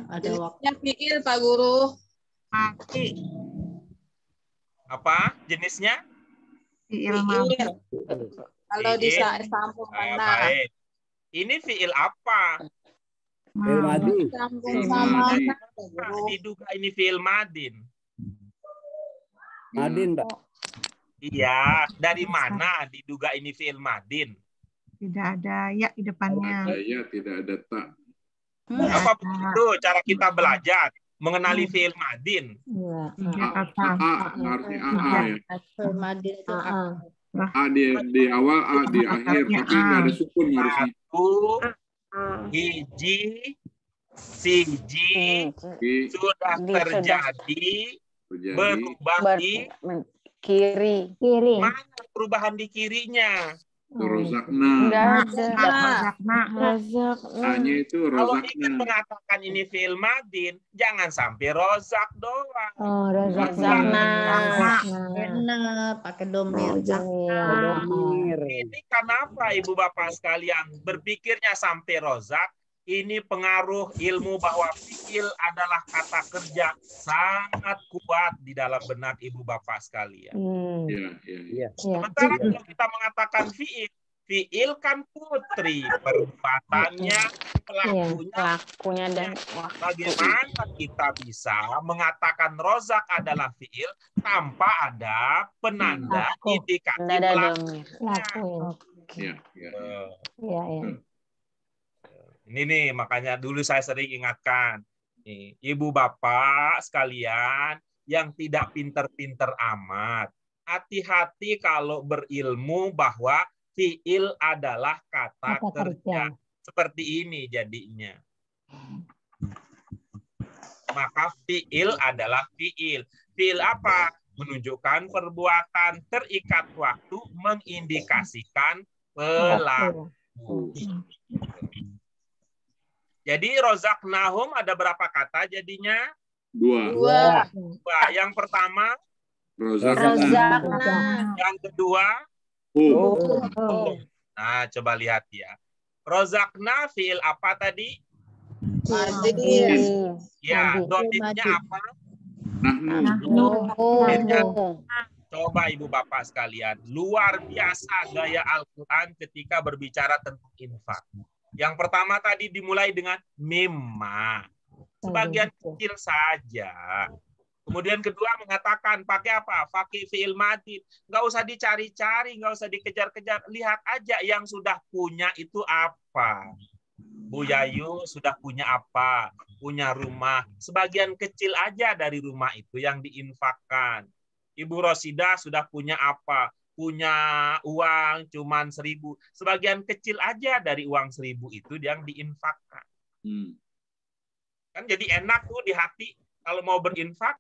Ada waktu. Jenisnya fi'il Pak Guru. Apa jenisnya? Fi'il. Kalau di sambung mana? Baik. Ini fi'il apa? Fi'il madi. Sambung sama diduga ini fi'il madin. Madin, Pak. Iya, dari mana diduga ini fi'il madin? Tidak ada ya di depannya. Tidak ada ya, tidak ada tak. Apa begitu cara kita belajar mengenali fi'il madin? Artinya A ya. Fi'il madi itu A di awal, A di akhir, tapi nggak ada sukun harusnya. Hiji, siji, sudah terjadi, berubah di kiri. Mana perubahan di kirinya? Rozakna. Hanya itu Kalau rozakna. ingin mengatakan ini fi'il madin, jangan sampai rozak doang. Rozakna. Benar, pakai domir. Ini kenapa Ibu Bapak sekalian berpikirnya sampai rozak? Ini pengaruh ilmu bahwa fi'il adalah kata kerja sangat kuat di dalam benak Ibu Bapak sekalian. Sementara kalau kita mengatakan fi'il kan putri, perbuatannya, pelakunya dan bagaimana kita bisa mengatakan rozak adalah fi'il tanpa ada penanda indikatif pelaku. Ini nih makanya dulu saya sering ingatkan nih, Ibu Bapak sekalian yang tidak pinter-pinter amat, hati-hati kalau berilmu bahwa fi'il adalah kata kerja. Seperti ini jadinya. Maka fi'il adalah fi'il. Fi'il apa? Menunjukkan perbuatan, terikat waktu, mengindikasikan pelaku. Jadi rozaknahum ada berapa kata jadinya? Dua. Yang pertama? Rozakna. Yang kedua? Nah, coba lihat ya. Rozakna fi'il apa tadi? Ya, domirnya apa? Coba Ibu Bapak sekalian, luar biasa gaya Al-Quran ketika berbicara tentang infak. Yang pertama tadi dimulai dengan mimma. sebagian kecil saja. Kemudian kedua mengatakan pakai apa? Pakai fi'il madhi. Nggak usah dicari-cari, nggak usah dikejar-kejar. Lihat aja yang sudah punya itu apa. Bu Yayu sudah punya apa? Punya rumah. Sebagian kecil aja dari rumah itu yang diinfakkan. Ibu Rosida sudah punya apa? Punya uang cuman 1.000. Sebagian kecil aja dari uang 1.000 itu yang diinfakkan. Kan jadi enak tuh di hati kalau mau berinfak.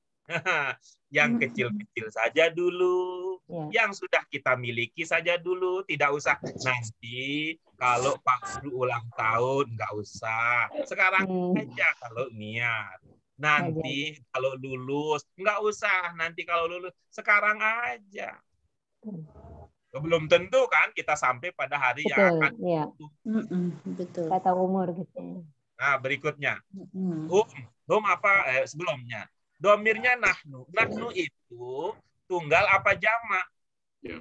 Yang kecil-kecil saja dulu, yang sudah kita miliki saja dulu, tidak usah nanti kalau Pak Guru ulang tahun, nggak usah. Sekarang aja kalau niat. Nanti kalau lulus, nggak usah. Nanti kalau lulus, sekarang aja. Belum tentu kan kita sampai pada hari yang akan betul. Kata umur gitu. Nah, berikutnya. Apa sebelumnya? Domirnya nahnu. Nahnu itu tunggal apa jamak?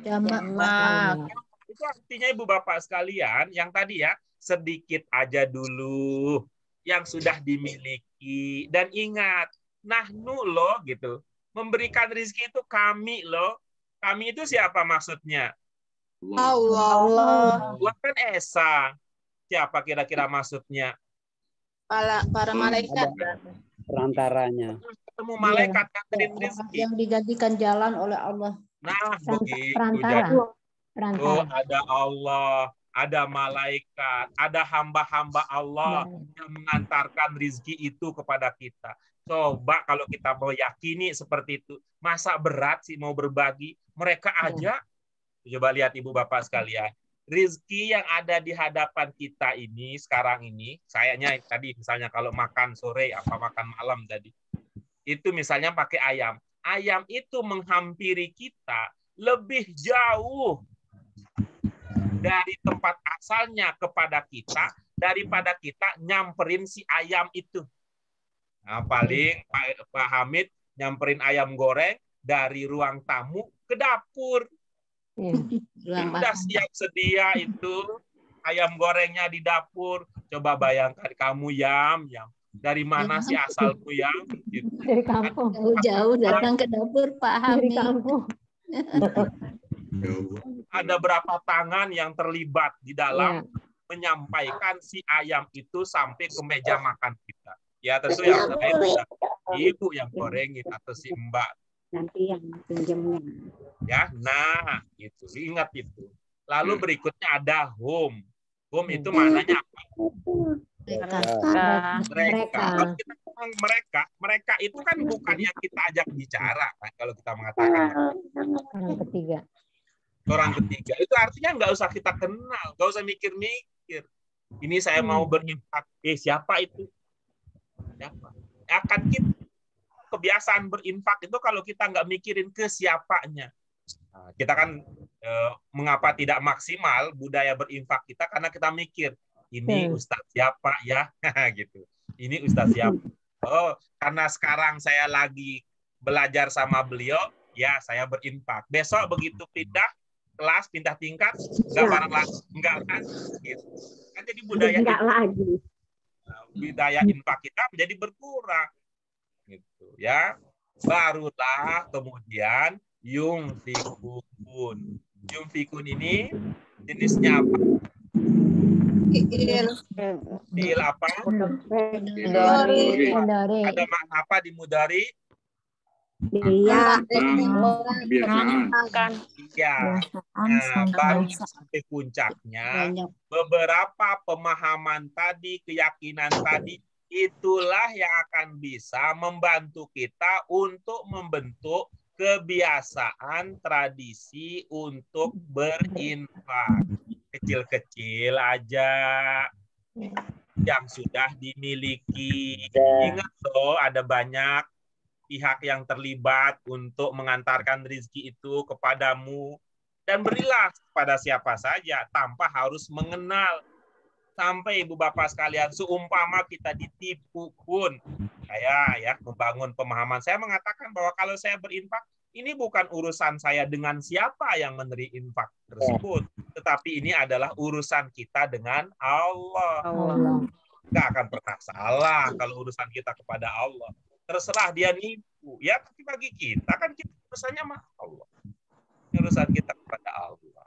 Jamak. Itu artinya Ibu Bapak sekalian, yang tadi ya, sedikit aja dulu yang sudah dimiliki. Dan ingat, nahnu loh gitu. Memberikan rezeki itu kami loh. Kami itu siapa maksudnya? Allah. Allah kan Esa. Siapa kira-kira maksudnya? Para malaikat. Perantaranya. Ketemu malaikat yang kirim rezeki. Yang dijadikan jalan oleh Allah. Nah, begitu. Perantara. Oh, ada Allah, ada malaikat, ada hamba-hamba Allah yang mengantarkan rezeki itu kepada kita. Coba kalau kita mau yakini seperti itu, masa berat sih mau berbagi? Mereka aja, coba lihat Ibu Bapak sekalian, rezeki yang ada di hadapan kita ini sekarang ini, sayangnya tadi misalnya kalau makan sore apa makan malam tadi, itu misalnya pakai ayam. Ayam itu menghampiri kita lebih jauh dari tempat asalnya kepada kita daripada kita nyamperin si ayam itu. Nah, paling Pak Hamid nyamperin ayam goreng dari ruang tamu ke dapur. Sudah siap sedia itu ayam gorengnya di dapur. Coba bayangkan kamu Yam. Dari mana sih asalku Yam? Gitu. Dari kampung. Jauh-jauh datang ke dapur Pak Hamid. Dari kampung. Ada berapa tangan yang terlibat di dalam menyampaikan si ayam itu sampai ke meja makan kita. Ya tentu yang lain ibu yang gorengin atau si mbak. Nanti yang pinjamnya. Ya, nah itu ingat itu. Lalu berikutnya ada home. Home itu maknanya apa? Mereka. Kalau kita ngomong mereka itu kan bukan yang kita ajak bicara kan kalau kita mengatakan orang ketiga. Orang ketiga itu artinya nggak usah kita kenal, nggak usah mikir-mikir. Ini saya mau berinfak. Siapa itu? Siapa? Akan kita kebiasaan berinfak itu kalau kita nggak mikirin ke siapanya. Nah, kita kan mengapa tidak maksimal budaya berinfak kita karena kita mikir ini Ustadz siapa ya gitu. Ini Ustadz siapa? Oh, karena sekarang saya lagi belajar sama beliau, ya saya berinfak. Besok begitu pindah kelas, pindah tingkat, nggak bareng lagi, enggak kan? Gitu. Kan jadi budaya enggak lagi. Budaya infak kita menjadi berkurang. Gitu ya. Barulah kemudian yungfikun. Yungfikun ini jenisnya apa? Fi'il apa? Mudhari. Ada makna apa di mudhari? Iya. Kebiasaan. Iya. Nah, baru sampai puncaknya beberapa pemahaman tadi, keyakinan tadi, itulah yang akan bisa membantu kita untuk membentuk kebiasaan tradisi untuk berinfak. Kecil-kecil aja yang sudah dimiliki. Ingat loh, ada banyak pihak yang terlibat untuk mengantarkan rezeki itu kepadamu. Dan berilah kepada siapa saja tanpa harus mengenal. Sampai Ibu Bapak sekalian, seumpama kita ditipu pun, saya ya membangun pemahaman. Saya mengatakan bahwa kalau saya berinfak, ini bukan urusan saya dengan siapa yang menerima infak tersebut, tetapi ini adalah urusan kita dengan Allah. nggak akan pernah salah kalau urusan kita kepada Allah. Terserah dia nipu. Ya, tapi bagi kita kan kita urusannya sama Allah. Urusan kita kepada Allah.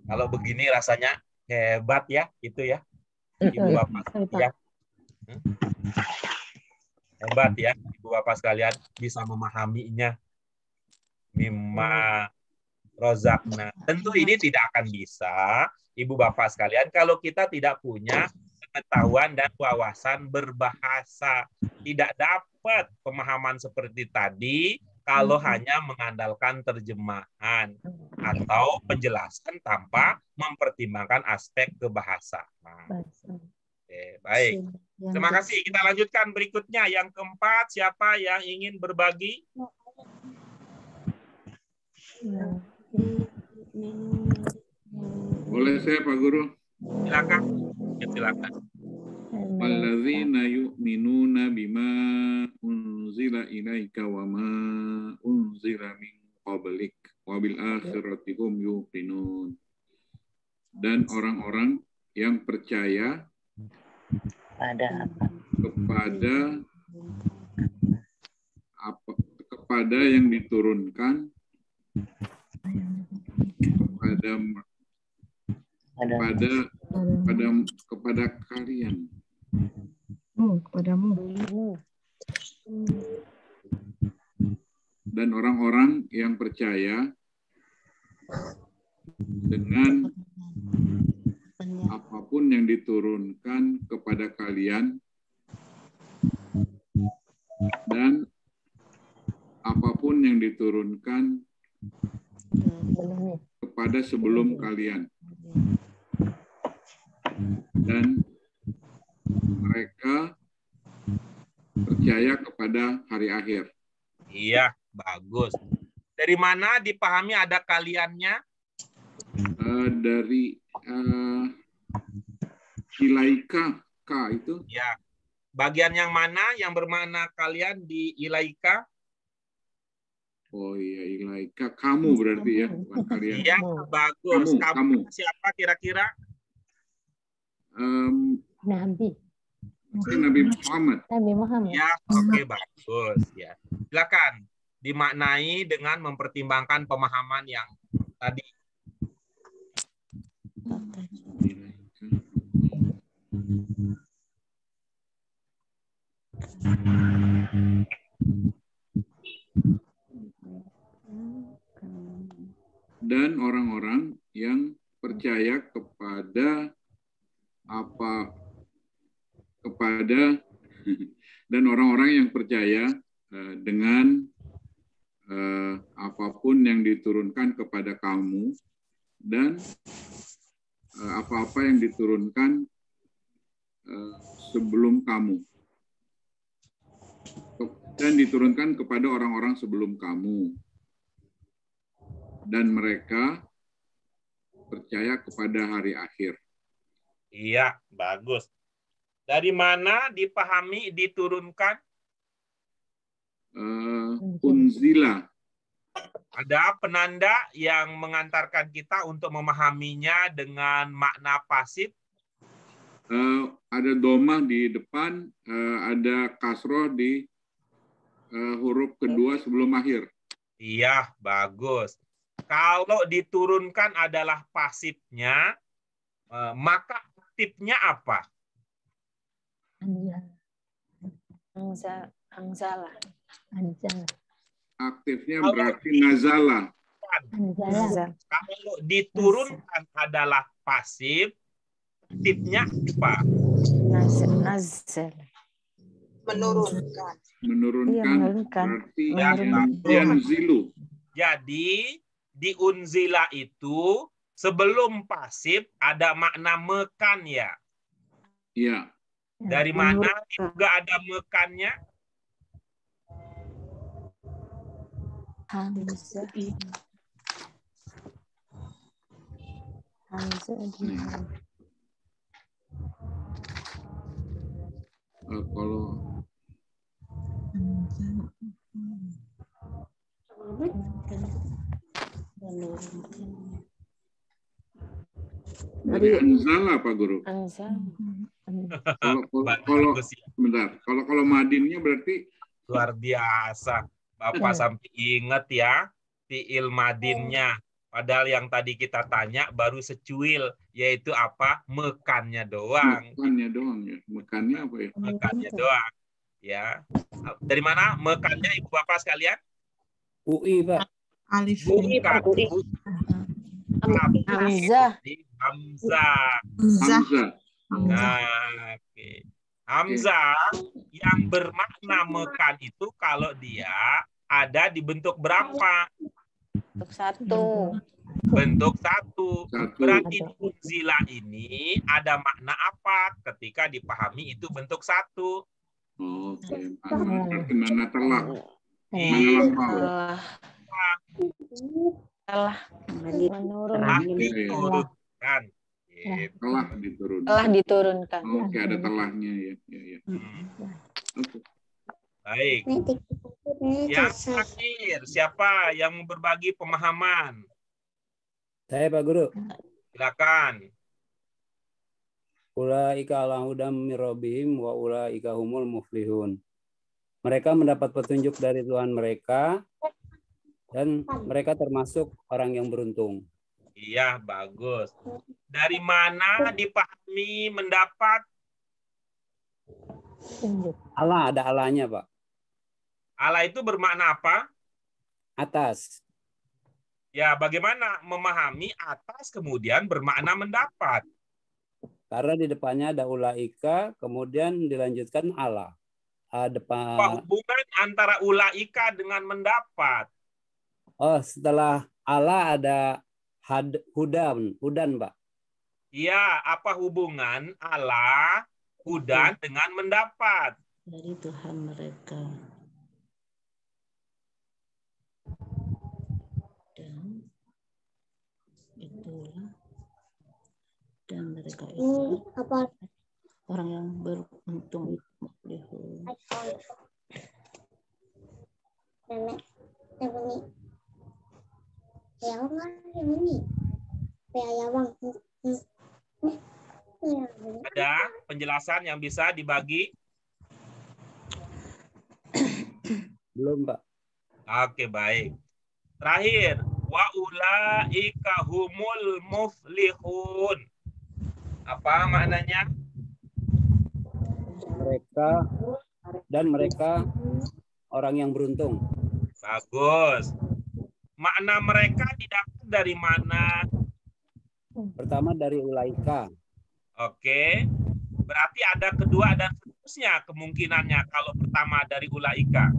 Kalau begini rasanya hebat ya, itu ya. Ibu bapak sekalian. Hebat ya, ibu bapak sekalian bisa memahaminya. Mimma rozakna. Tentu ini tidak akan bisa, ibu bapak sekalian, kalau kita tidak punya pengetahuan dan wawasan berbahasa. Tidak dapat pemahaman seperti tadi kalau hanya mengandalkan terjemahan atau penjelasan tanpa mempertimbangkan aspek kebahasaan. Oke, baik. Terima kasih. Kita lanjutkan berikutnya. Yang keempat, siapa yang ingin berbagi? Boleh saya, Pak Guru? Silakan. Ya, silakan. Alladzina yu'minuna bima unzila ilaika wa ma unzila min qablik wa bil akhirati hum yuqinun. Dan orang-orang yang percaya kepada yang diturunkan kepada kalian. Kepadamu. Dan orang-orang yang percaya dengan apapun yang diturunkan kepada kalian dan apapun yang diturunkan kepada sebelum kalian. Dan mereka percaya kepada hari akhir. Iya, bagus. Dari mana dipahami ada kaliannya? Dari ilaika, K itu. Ya. Bagian yang mana yang bermakna kalian di ilaika? Oh iya, ilaika. Kamu berarti ya, bukan kalian. Iya, bagus. Kamu. Siapa kira-kira? Nabi. Nabi Muhammad. Nabi Muhammad. Ya, oke, bagus. Ya. Silakan dimaknai dengan mempertimbangkan pemahaman yang tadi. Dan orang-orang yang percaya dan orang-orang yang percaya dengan apapun yang diturunkan kepada kamu dan apa-apa yang diturunkan sebelum kamu dan diturunkan kepada orang-orang sebelum kamu, dan mereka percaya kepada hari akhir. Iya, bagus. Dari mana dipahami diturunkan? Unzila. Ada penanda yang mengantarkan kita untuk memahaminya dengan makna pasif? Ada domah di depan, ada kasroh di huruf kedua sebelum akhir. Iya, bagus. Kalau diturunkan adalah pasifnya, maka aktifnya apa? Anzala. Aktifnya berarti nazala. Kalau diturunkan adalah pasif, aktifnya apa? Menurunkan. Berarti yanzilu. Jadi di unzila itu sebelum pasif ada makna mekan ya. Iya. Dari mana juga ada mekannya? Hamzah. Kalau Dari anzala Pak Guru. Kalau madinnya berarti luar biasa. Bapak sampai ingat ya fiil madinnya. Padahal yang tadi kita tanya baru secuil, yaitu apa? Mekannya doang. Mekannya doang ya. Mekannya apa ya? Mekannya doang. Ya. Dari mana mekannya Ibu Bapak sekalian? UI, Pak. Alif. Bukan. Hamzah. Hamzah. Nah, oke. Hamzah yang bermakna mekan itu kalau dia ada di bentuk berapa? Bentuk satu. Bentuk satu. Berarti unzila ini ada makna apa ketika dipahami itu bentuk satu? Oke. Mana telah? Telah diturunkan. Telah diturunkan. Oke, ada telahnya ya. Oke. Baik. Yang terakhir, siapa yang mau berbagi pemahaman? Saya, Pak Guru. Silakan. Ulaika ala hudam min rabbihim wa ulaika humul muflihun. Mereka mendapat petunjuk dari Tuhan mereka dan mereka termasuk orang yang beruntung. Iya, bagus. Dari mana dipahami mendapat? Allah, ada Allahnya, Pak. Allah itu bermakna apa? Atas. Ya, bagaimana memahami atas kemudian bermakna mendapat? Karena di depannya ada ulaika, kemudian dilanjutkan Allah. Depan. Apa hubungan antara ulaika dengan mendapat? Oh, setelah Allah ada hudan, Pak. Iya, apa hubungan Allah, hudan dengan mendapat? Dari Tuhan mereka. Dan itulah. Dan mereka itu apa? Orang yang beruntung. Ada penjelasan yang bisa dibagi? Belum, Pak. Oke, baik. Terakhir, wa ulaika humul muflihun. Apa maknanya? Mereka orang yang beruntung. Bagus. Makna mereka didapat dari mana? Pertama dari ulaika. Oke. Berarti ada kedua dan seterusnya kemungkinannya kalau pertama dari ulaika.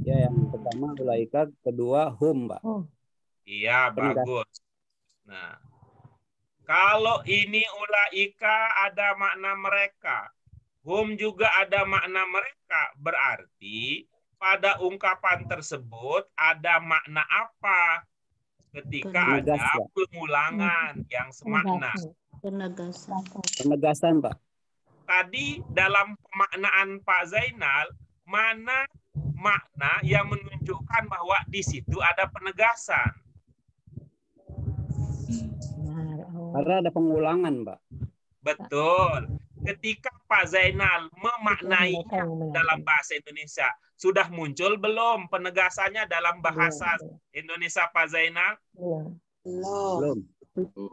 Ya, yang pertama ulaika, kedua hum, Pak. Iya, bagus. Nah, kalau ini ulaika ada makna mereka, hum juga ada makna mereka, berarti pada ungkapan tersebut ada makna apa ketika ada pengulangan yang semakna? Penegasan, Pak. Tadi dalam pemaknaan Pak Zainal, mana makna yang menunjukkan bahwa di situ ada penegasan? Karena ada pengulangan, Pak. Betul. Ketika Pak Zainal memaknainya dalam bahasa Indonesia, sudah muncul belum penegasannya dalam bahasa Indonesia Pak Zainal? Belum.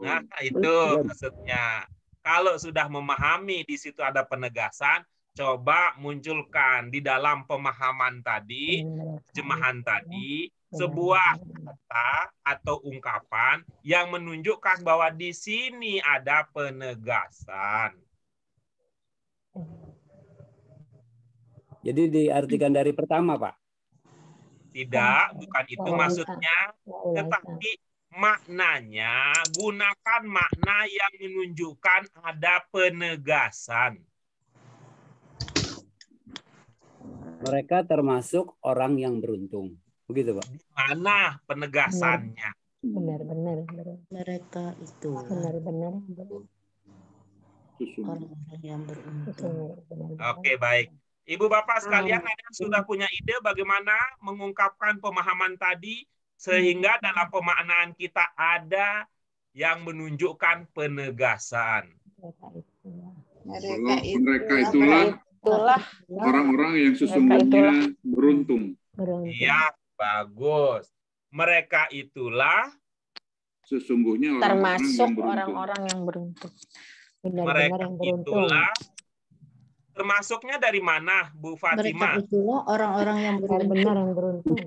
Nah, itu maksudnya. Kalau sudah memahami di situ ada penegasan, coba munculkan di dalam pemahaman tadi, terjemahan tadi, sebuah kata atau ungkapan yang menunjukkan bahwa di sini ada penegasan. Jadi diartikan dari pertama, Pak? Tidak, bukan itu maksudnya, tetapi maknanya gunakan makna yang menunjukkan ada penegasan. Mereka termasuk orang yang beruntung. Begitu, Pak. Mana penegasannya? Benar. Mereka itu Benar. orang-orang yang beruntung. Oke, baik. Ibu Bapak sekalian, ada yang sudah punya ide bagaimana mengungkapkan pemahaman tadi sehingga dalam pemaknaan kita ada yang menunjukkan penegasan. Mereka itulah orang-orang yang sesungguhnya beruntung. Iya, bagus. Mereka itulah sesungguhnya termasuk orang-orang yang beruntung. Mereka itulah termasuknya dari mana, Bu Fatimah? Mereka itulah orang-orang yang benar yang beruntung.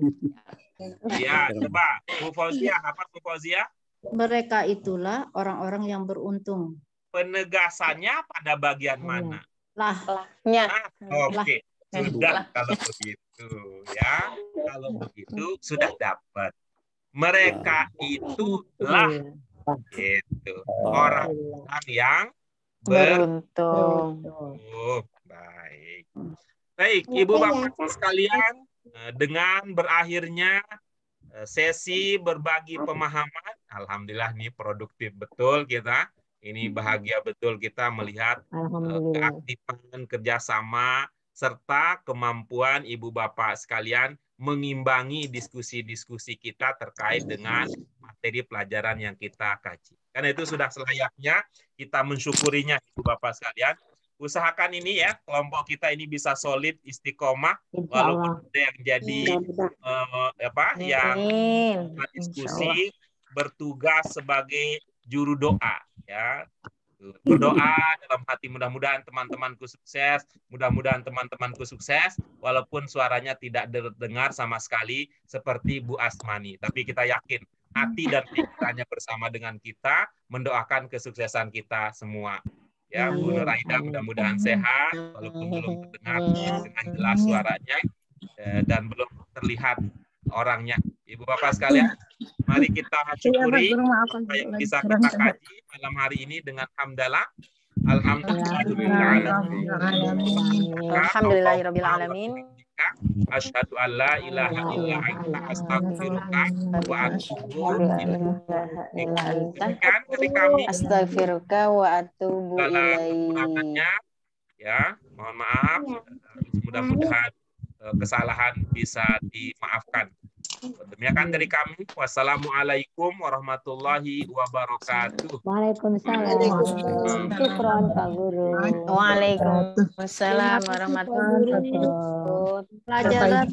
Ya, coba Bu Fauzia, apa Bu Fauzia? Mereka itulah orang-orang yang beruntung. Penegasannya pada bagian mana? Lahnya. Oke, sudah kalau begitu ya. Kalau begitu sudah dapat. Mereka itulah itu orang-orang yang beruntung. Baik. Baik, Ibu Bapak sekalian, dengan berakhirnya sesi berbagi pemahaman, alhamdulillah nih produktif betul kita. Ini bahagia betul kita melihat keaktifan kerjasama serta kemampuan Ibu Bapak sekalian mengimbangi diskusi-diskusi kita terkait dengan materi pelajaran yang kita kaji. Karena itu sudah selayaknya kita mensyukurinya, Ibu Bapak sekalian. Usahakan ini ya, kelompok kita ini bisa solid, istiqomah, walaupun ada yang jadi yang diskusi bertugas sebagai juru doa, ya. Berdoa dalam hati, mudah-mudahan teman-temanku sukses, mudah-mudahan teman-temanku sukses, walaupun suaranya tidak terdengar sama sekali seperti Bu Asmani. Tapi kita yakin hati dan pikirannya bersama dengan kita mendoakan kesuksesan kita semua. Ya, Bu Nur Aida mudah-mudahan sehat, walaupun belum terdengar dengan jelas suaranya dan belum terlihat orangnya. Ibu Bapak sekalian, mari kita syukuri apa yang bisa kita kaji malam hari ini dengan hamdalah. Alhamdulillahirrabbilalamin. Asyhadu an la ilaha illa anta astaghfiruka wa atubu ilaik. Dari kami astaghfiruka wa atubu ilaik. Ya, mohon maaf. Mudah-mudahan kesalahan bisa dimaafkan. Demikian dari kami. Wassalamualaikum warahmatullahi wabarakatuh. Waalaikumsalam. Syukron Pak Guru. Waalaikumsalam warahmatullahi wabarakatuh. Pelajaran